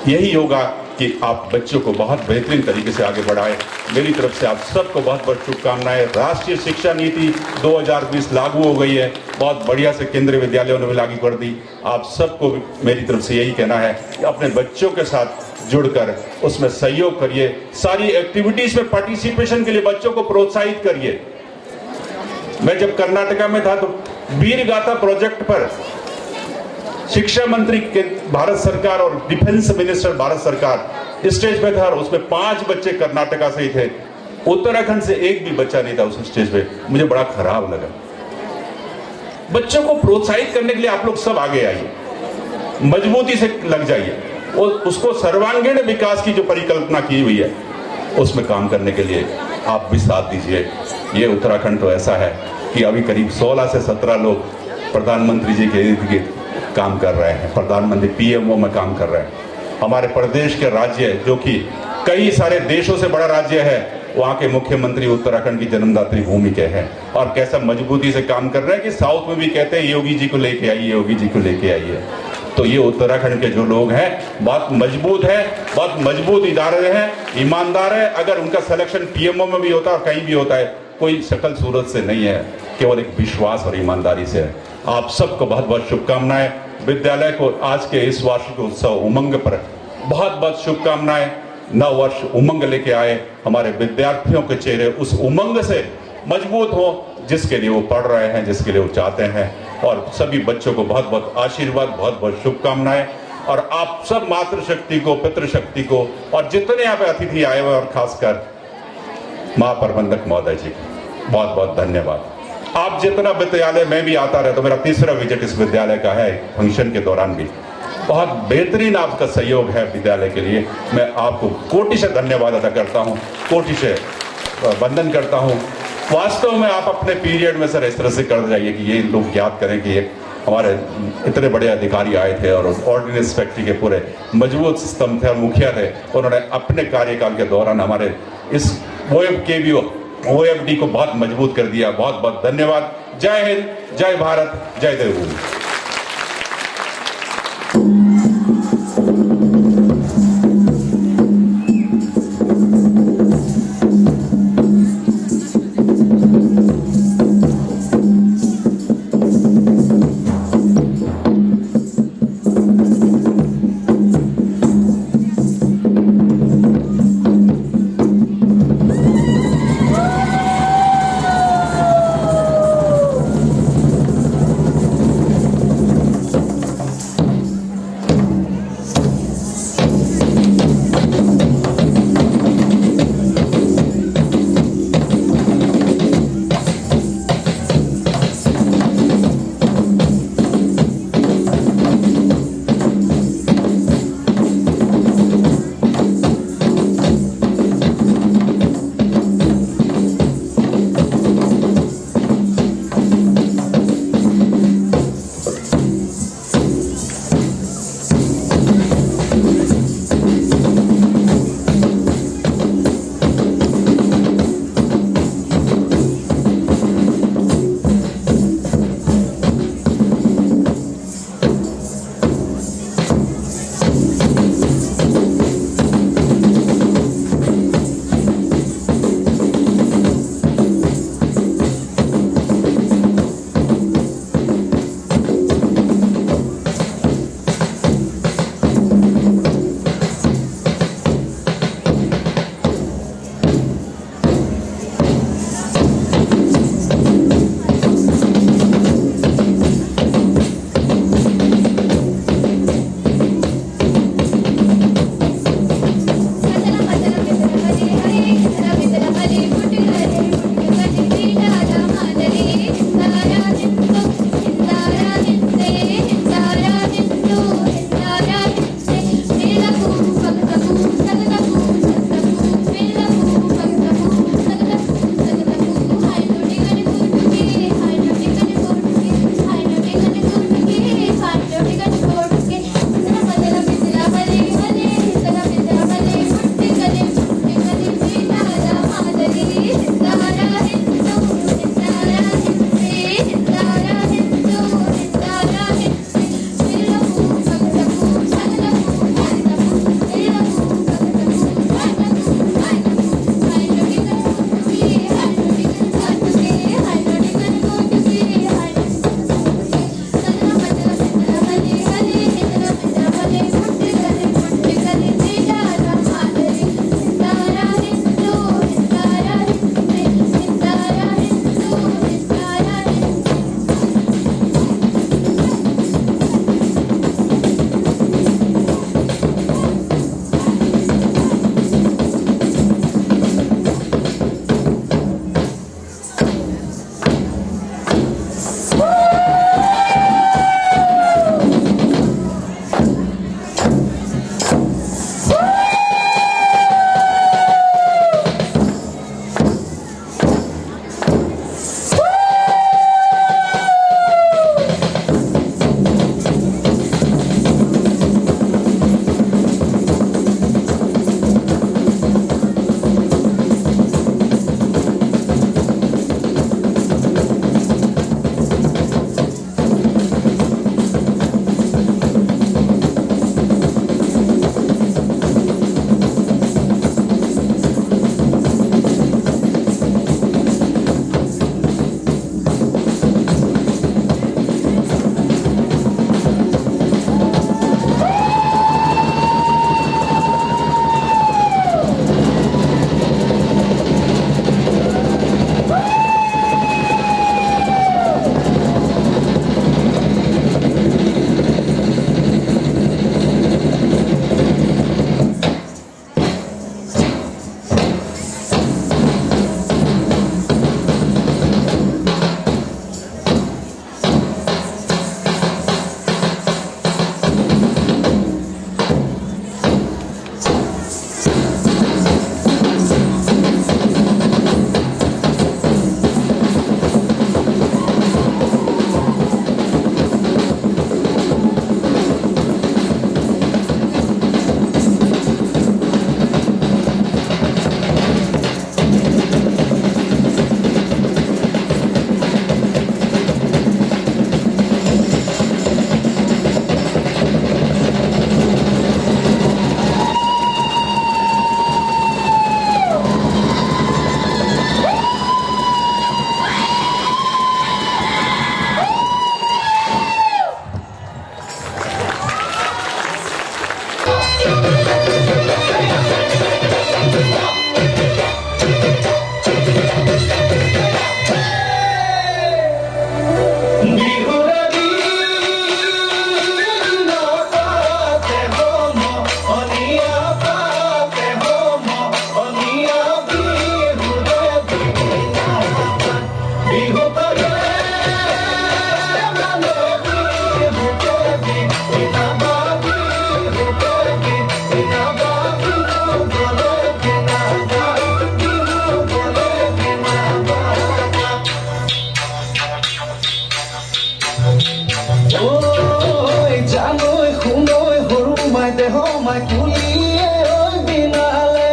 यही होगा कि आप बच्चों को बहुत बेहतरीन तरीके से आगे बढ़ाएं। मेरी तरफ से आप सबको बहुत बहुत शुभकामनाएं। राष्ट्रीय शिक्षा नीति 2020 लागू हो गई है, बहुत बढ़िया से केंद्रीय विद्यालयों ने भी लागू कर दी। आप सबको मेरी तरफ से यही कहना है कि अपने बच्चों के साथ जुड़कर उसमें सहयोग करिए, सारी एक्टिविटीज में पार्टिसिपेशन के लिए बच्चों को प्रोत्साहित करिए। मैं जब कर्नाटका में था तो वीर गाथा प्रोजेक्ट पर शिक्षा मंत्री के भारत सरकार और डिफेंस मिनिस्टर भारत सरकार स्टेज पे था, और उसमें 5 बच्चे कर्नाटका से ही थे, उत्तराखंड से एक भी बच्चा नहीं था उस स्टेज पे। मुझे बड़ा खराब लगा। बच्चों को प्रोत्साहित करने के लिए आप लोग सब आगे आइए, मजबूती से लग जाइए, और उसको सर्वांगीण विकास की जो परिकल्पना की हुई है उसमें काम करने के लिए आप भी साथ दीजिए। ये उत्तराखंड तो ऐसा है कि अभी करीब 16 से 17 लोग प्रधानमंत्री जी के इर्द गिर्द काम कर रहे हैं, प्रधानमंत्री पीएमओ में काम कर रहे हैं। हमारे प्रदेश के राज्य जो कि कई सारे देशों से बड़ा राज्य है, वहाँ के मुख्यमंत्री उत्तराखंड की जन्मदात्री भूमि के हैं, और कैसा मजबूती से काम कर रहे हैं कि साउथ में भी कहते हैं योगी जी को लेके आइए, योगी जी को लेके आइए। तो ये उत्तराखंड के जो लोग हैं बहुत मजबूत है, बहुत मजबूत इदारे हैं, ईमानदार है। अगर उनका सिलेक्शन पीएमओ में भी होता है और कहीं भी होता है, कोई शक्ल सूरत से नहीं है, केवल एक विश्वास और ईमानदारी से है। आप सबको बहुत बहुत शुभकामनाएं। विद्यालय को आज के इस वार्षिक उत्सव उमंग पर बहुत बहुत शुभकामनाएं। नव वर्ष उमंग लेके आए, हमारे विद्यार्थियों के चेहरे उस उमंग से मजबूत हो जिसके लिए वो पढ़ रहे हैं, जिसके लिए वो चाहते हैं। और सभी बच्चों को बहुत बहुत आशीर्वाद, बहुत बहुत शुभकामनाएं। और आप सब मातृशक्ति को, पितृशक्ति को, और जितने यहाँ पे अतिथि आए हुए, और खासकर महाप्रबंधक महोदय जी को बहुत बहुत धन्यवाद। आप जितना विद्यालय में भी आता रहे, तो मेरा 3रा विजिट इस विद्यालय का है, फंक्शन के दौरान भी बहुत बेहतरीन आपका सहयोग है विद्यालय के लिए। मैं आपको कोटि से धन्यवाद अदा करता हूँ, कोटि से वंदन करता हूँ। वास्तव में आप अपने पीरियड में सर इस तरह से कर जाइए कि ये लोग याद करें कि ये हमारे इतने बड़े अधिकारी आए थे और ऑर्डिनेंस फैक्ट्री के पूरे मजबूत स्तंभ थे और मुखिया थे। उन्होंने अपने कार्यकाल के दौरान हमारे इस OFD को बहुत मजबूत कर दिया। बहुत बहुत धन्यवाद। जय हिंद, जय भारत, जय देवभूमि। দেহ মাই কুলিয়ে ঐ বিনালে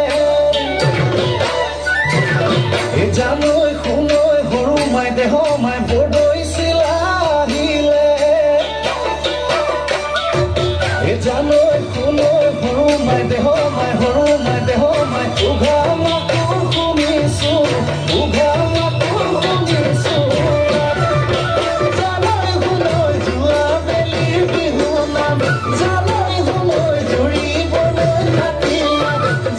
এ জানৈ শুনৈ সৰু মাই দেহ মাই বৰদৈ চিলাহিলে এ জানৈ শুনৈ সৰু মাই দেহ মাই সৰু মাই দেহ মাই উঘা মাতুৰ শুনিছো উঘা মাতুৰ শুনিছো জানৈ শুনৈ যোৱা বেলি বিহু নাম জানৈ শুনৈ জুৰিবলৈ থাকিলা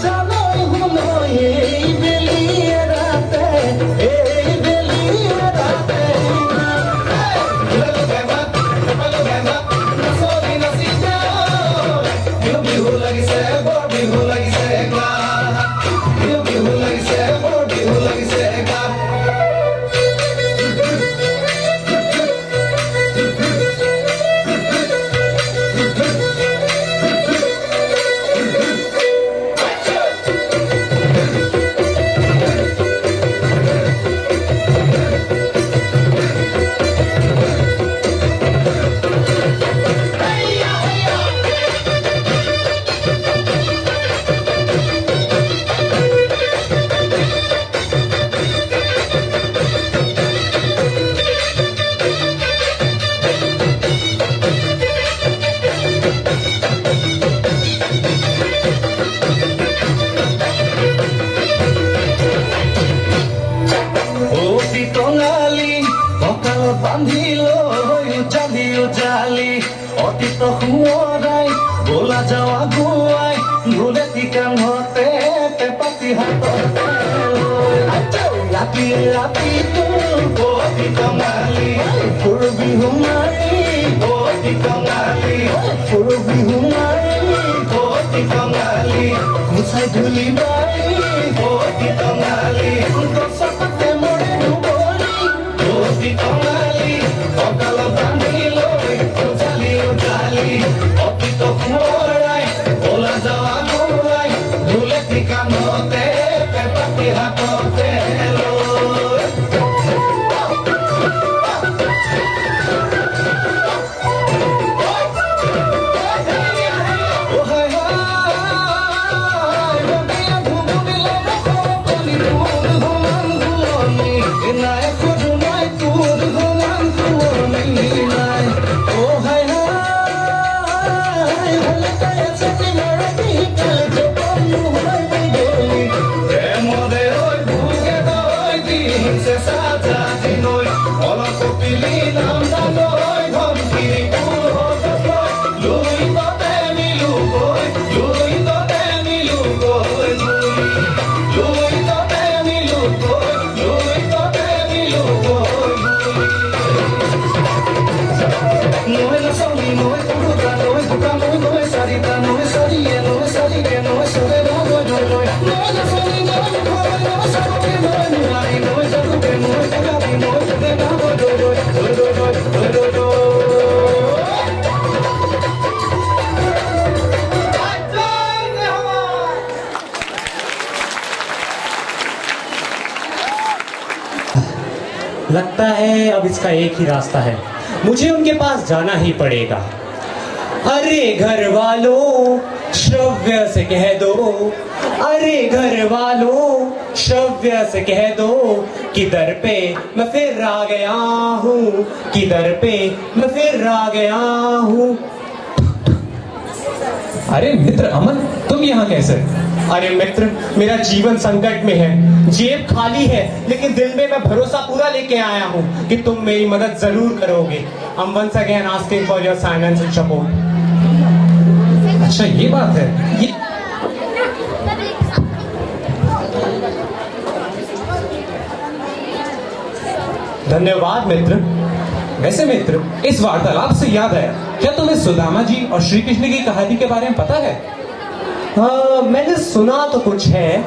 জানৈ শুনৈ এই বেলি ৰাতে বিহু লাগিছে বৰ বিহু লাগিছে বিহু লাগিছে বৰ বিহু লাগিছে টঙালি কঁকালত বান্ধি লৈ উজালি উজালি অতীত সোঁৱৰাই বোলা যাওঁ আগুৱাই ভুলেতি কান্ধতে পেপাতি হাতত ৰাতি ৰাতি পুৱতি টঙালি ফুৰ বিহু মাৰি পুৱতি টঙালি ফুৰ বিহু মাৰি পুৱতি টঙালি মুচাই ধূলি বাৰি পুৱতি টঙালি গছতে মৰে পুৱতি টঙালি কঁকালত বান্ধি লৈ উজালি উজালি অতীত সোঁৱৰাই বোলা যাওঁ আগুৱাই ভুলেতি কান্ধতে পেপাতি হাততে लगता है अब इसका एक ही रास्ता है, मुझे उनके पास जाना ही पड़ेगा। अरे घर वालों श्रव्य से कह दो, अरे घर वालों श्रव्य से कह दो कि दर पे मैं फिर आ गया हूँ, कि दर पे मैं फिर आ गया हूँ। अरे मित्र अमन, तुम यहाँ कैसे? अरे मित्र, मेरा जीवन संकट में है, जेब खाली है, लेकिन दिल में मैं भरोसा पूरा लेके आया हूँ कि तुम मेरी मदद जरूर करोगे। I'm once again asking for your financial support. अच्छा ये बात है। ये धन्यवाद मित्र। वैसे मित्र, इस वार्तालाप से याद आया, क्या तुम्हें सुदामा जी और श्री कृष्ण की कहानी के बारे में पता है? मैंने सुना तो कुछ है,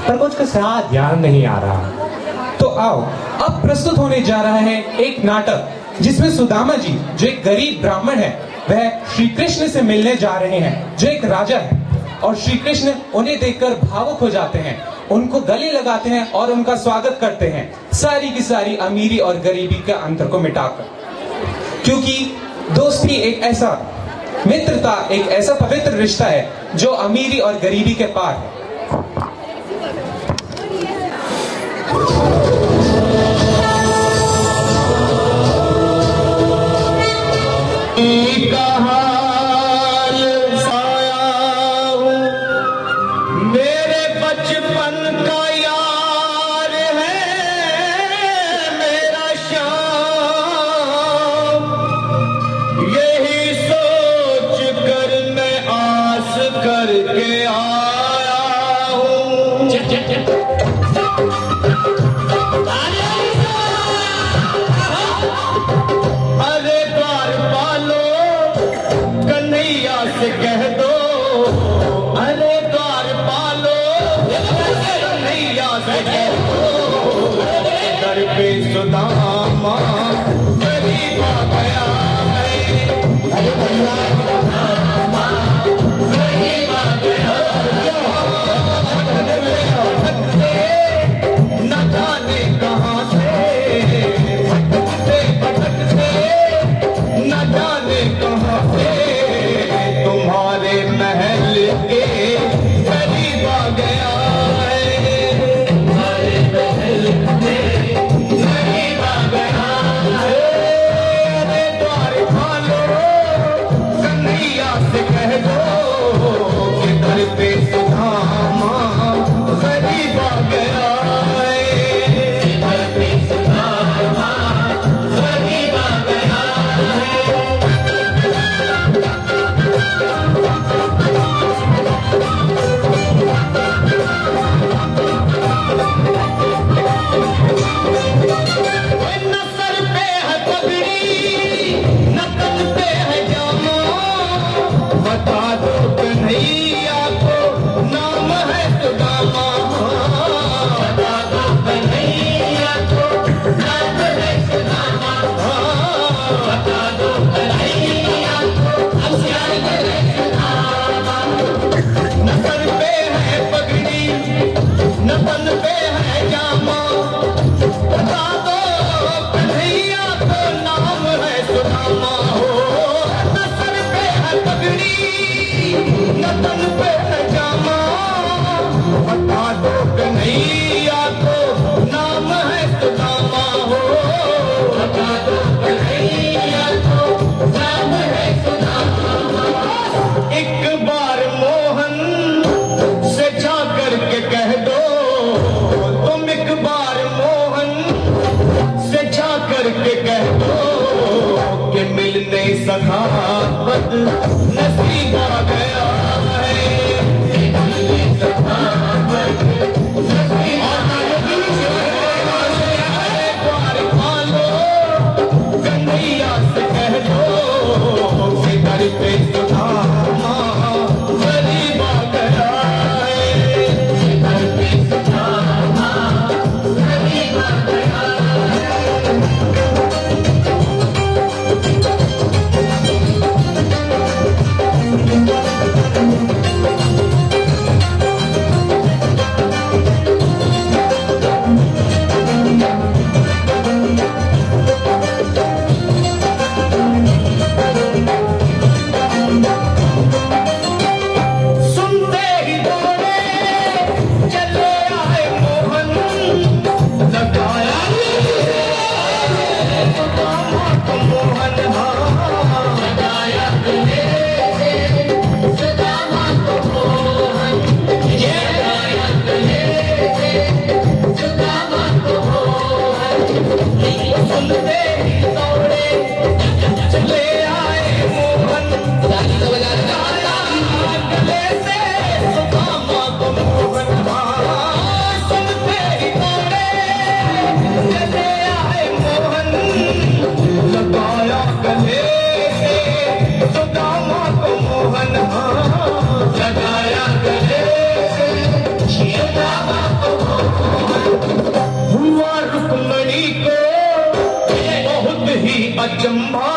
पर कुछ का साथ ध्यान नहीं आ रहा। तो आओ, अब प्रस्तुत होने जा रहा है एक नाटक जिसमें सुदामा जी, जो एक गरीब ब्राह्मण है, वह श्री कृष्ण से मिलने जा रहे हैं, जो एक राजा है, और श्री कृष्ण उन्हें देखकर भावुक हो जाते हैं, उनको गले लगाते हैं और उनका स्वागत करते हैं, सारी की सारी अमीरी और गरीबी के अंतर को मिटाकर। क्योंकि दोस्ती एक ऐसा मित्रता एक ऐसा पवित्र रिश्ता है जो अमीरी और गरीबी के पार है। मेरे बचपन का यार है मेरा श्याम, यही सोच कर मैं आस करके आया हूँ। अरे द्वार पालो कन्हैया से कह दो, अरे द्वार पालो कन्हैया से कह दो, दर पे सुदामा गरीब आ गया है, अरे सुदामा गरीब आ गया, न जाने कहाँ से भटकते भटकते, न जाने कहाँ से तुम्हारे महल के करीब आ गया है, तुम्हारे महल के करीब आ गया है। अरे द्वार खोलो कन्हैया से कह दो कि दर पे सुदामा करीब आ गया है, दर पे सुदामा करीब आ गया है। न सर पे है पगड़ी न तन पे है जामा, बता दो कन्हैया को नाम है सुदामा, बता दो कन्हैया को नाम है सुदामा, बता दो कन्हैया को नाम है सुदामा। न सर पे है पगड़ी न तन पे है जामा, बता दो कन्हैया को नाम है सुदामा हो। न सर पे है पगड़ी न तन पे है जामा, बता दो कन्हैया को नाम है सुदामा हो, बता दो कन्हैया को नाम है सुदामा। एक बार मोहन से जा करके कह दो, तुम एक बार मोहन से जा करके कह दो कि मिलने सखावत नसीब आ गया है, मिलने सखावत नसीब आ गया है। द्वार खोलो कन्हैया से कह दो कि दर पे सुदामा गरीब आ गया है, दर पे सुदामा गरीब आ गया है। सुनते ही दौड़े चले आए मोहन, लगाया सुदामा को मोहन, लगाया सुदामा को मोहन, लगाया सुदामा को मोहन। सुनते ही दौड़े चले आए मोहन, गले से सुदामा को मोहन, सुनते ही दौड़े चले आए मोहन, लगाया गले से सुदामा को मोहन, लगाया गले से सुदामा को मोहन। हुआ रुक्मणी को बहुत ही अचंभा,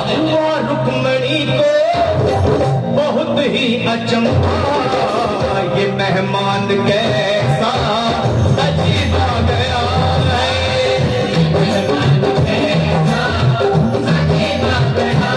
हुआ रुक्मणी को बहुत ही अचंभा, ये मेहमान कैसा अजीब आ गया है, मेहमान कैसा अजीब आ गया।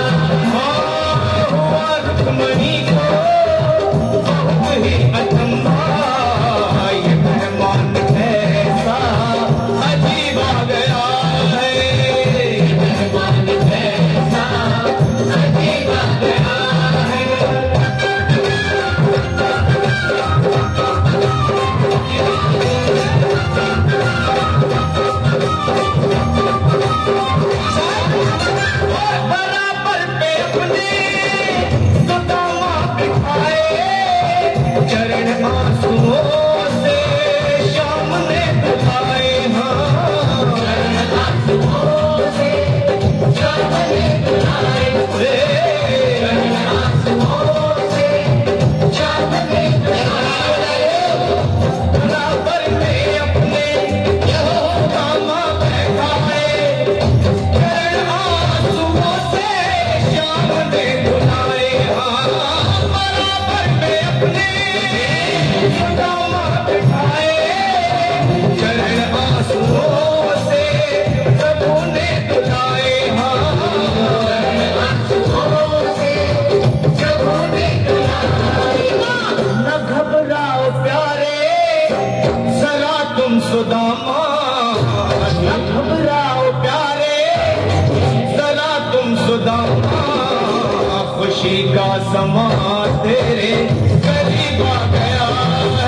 खुशी का समा तेरे करीब आ गया है।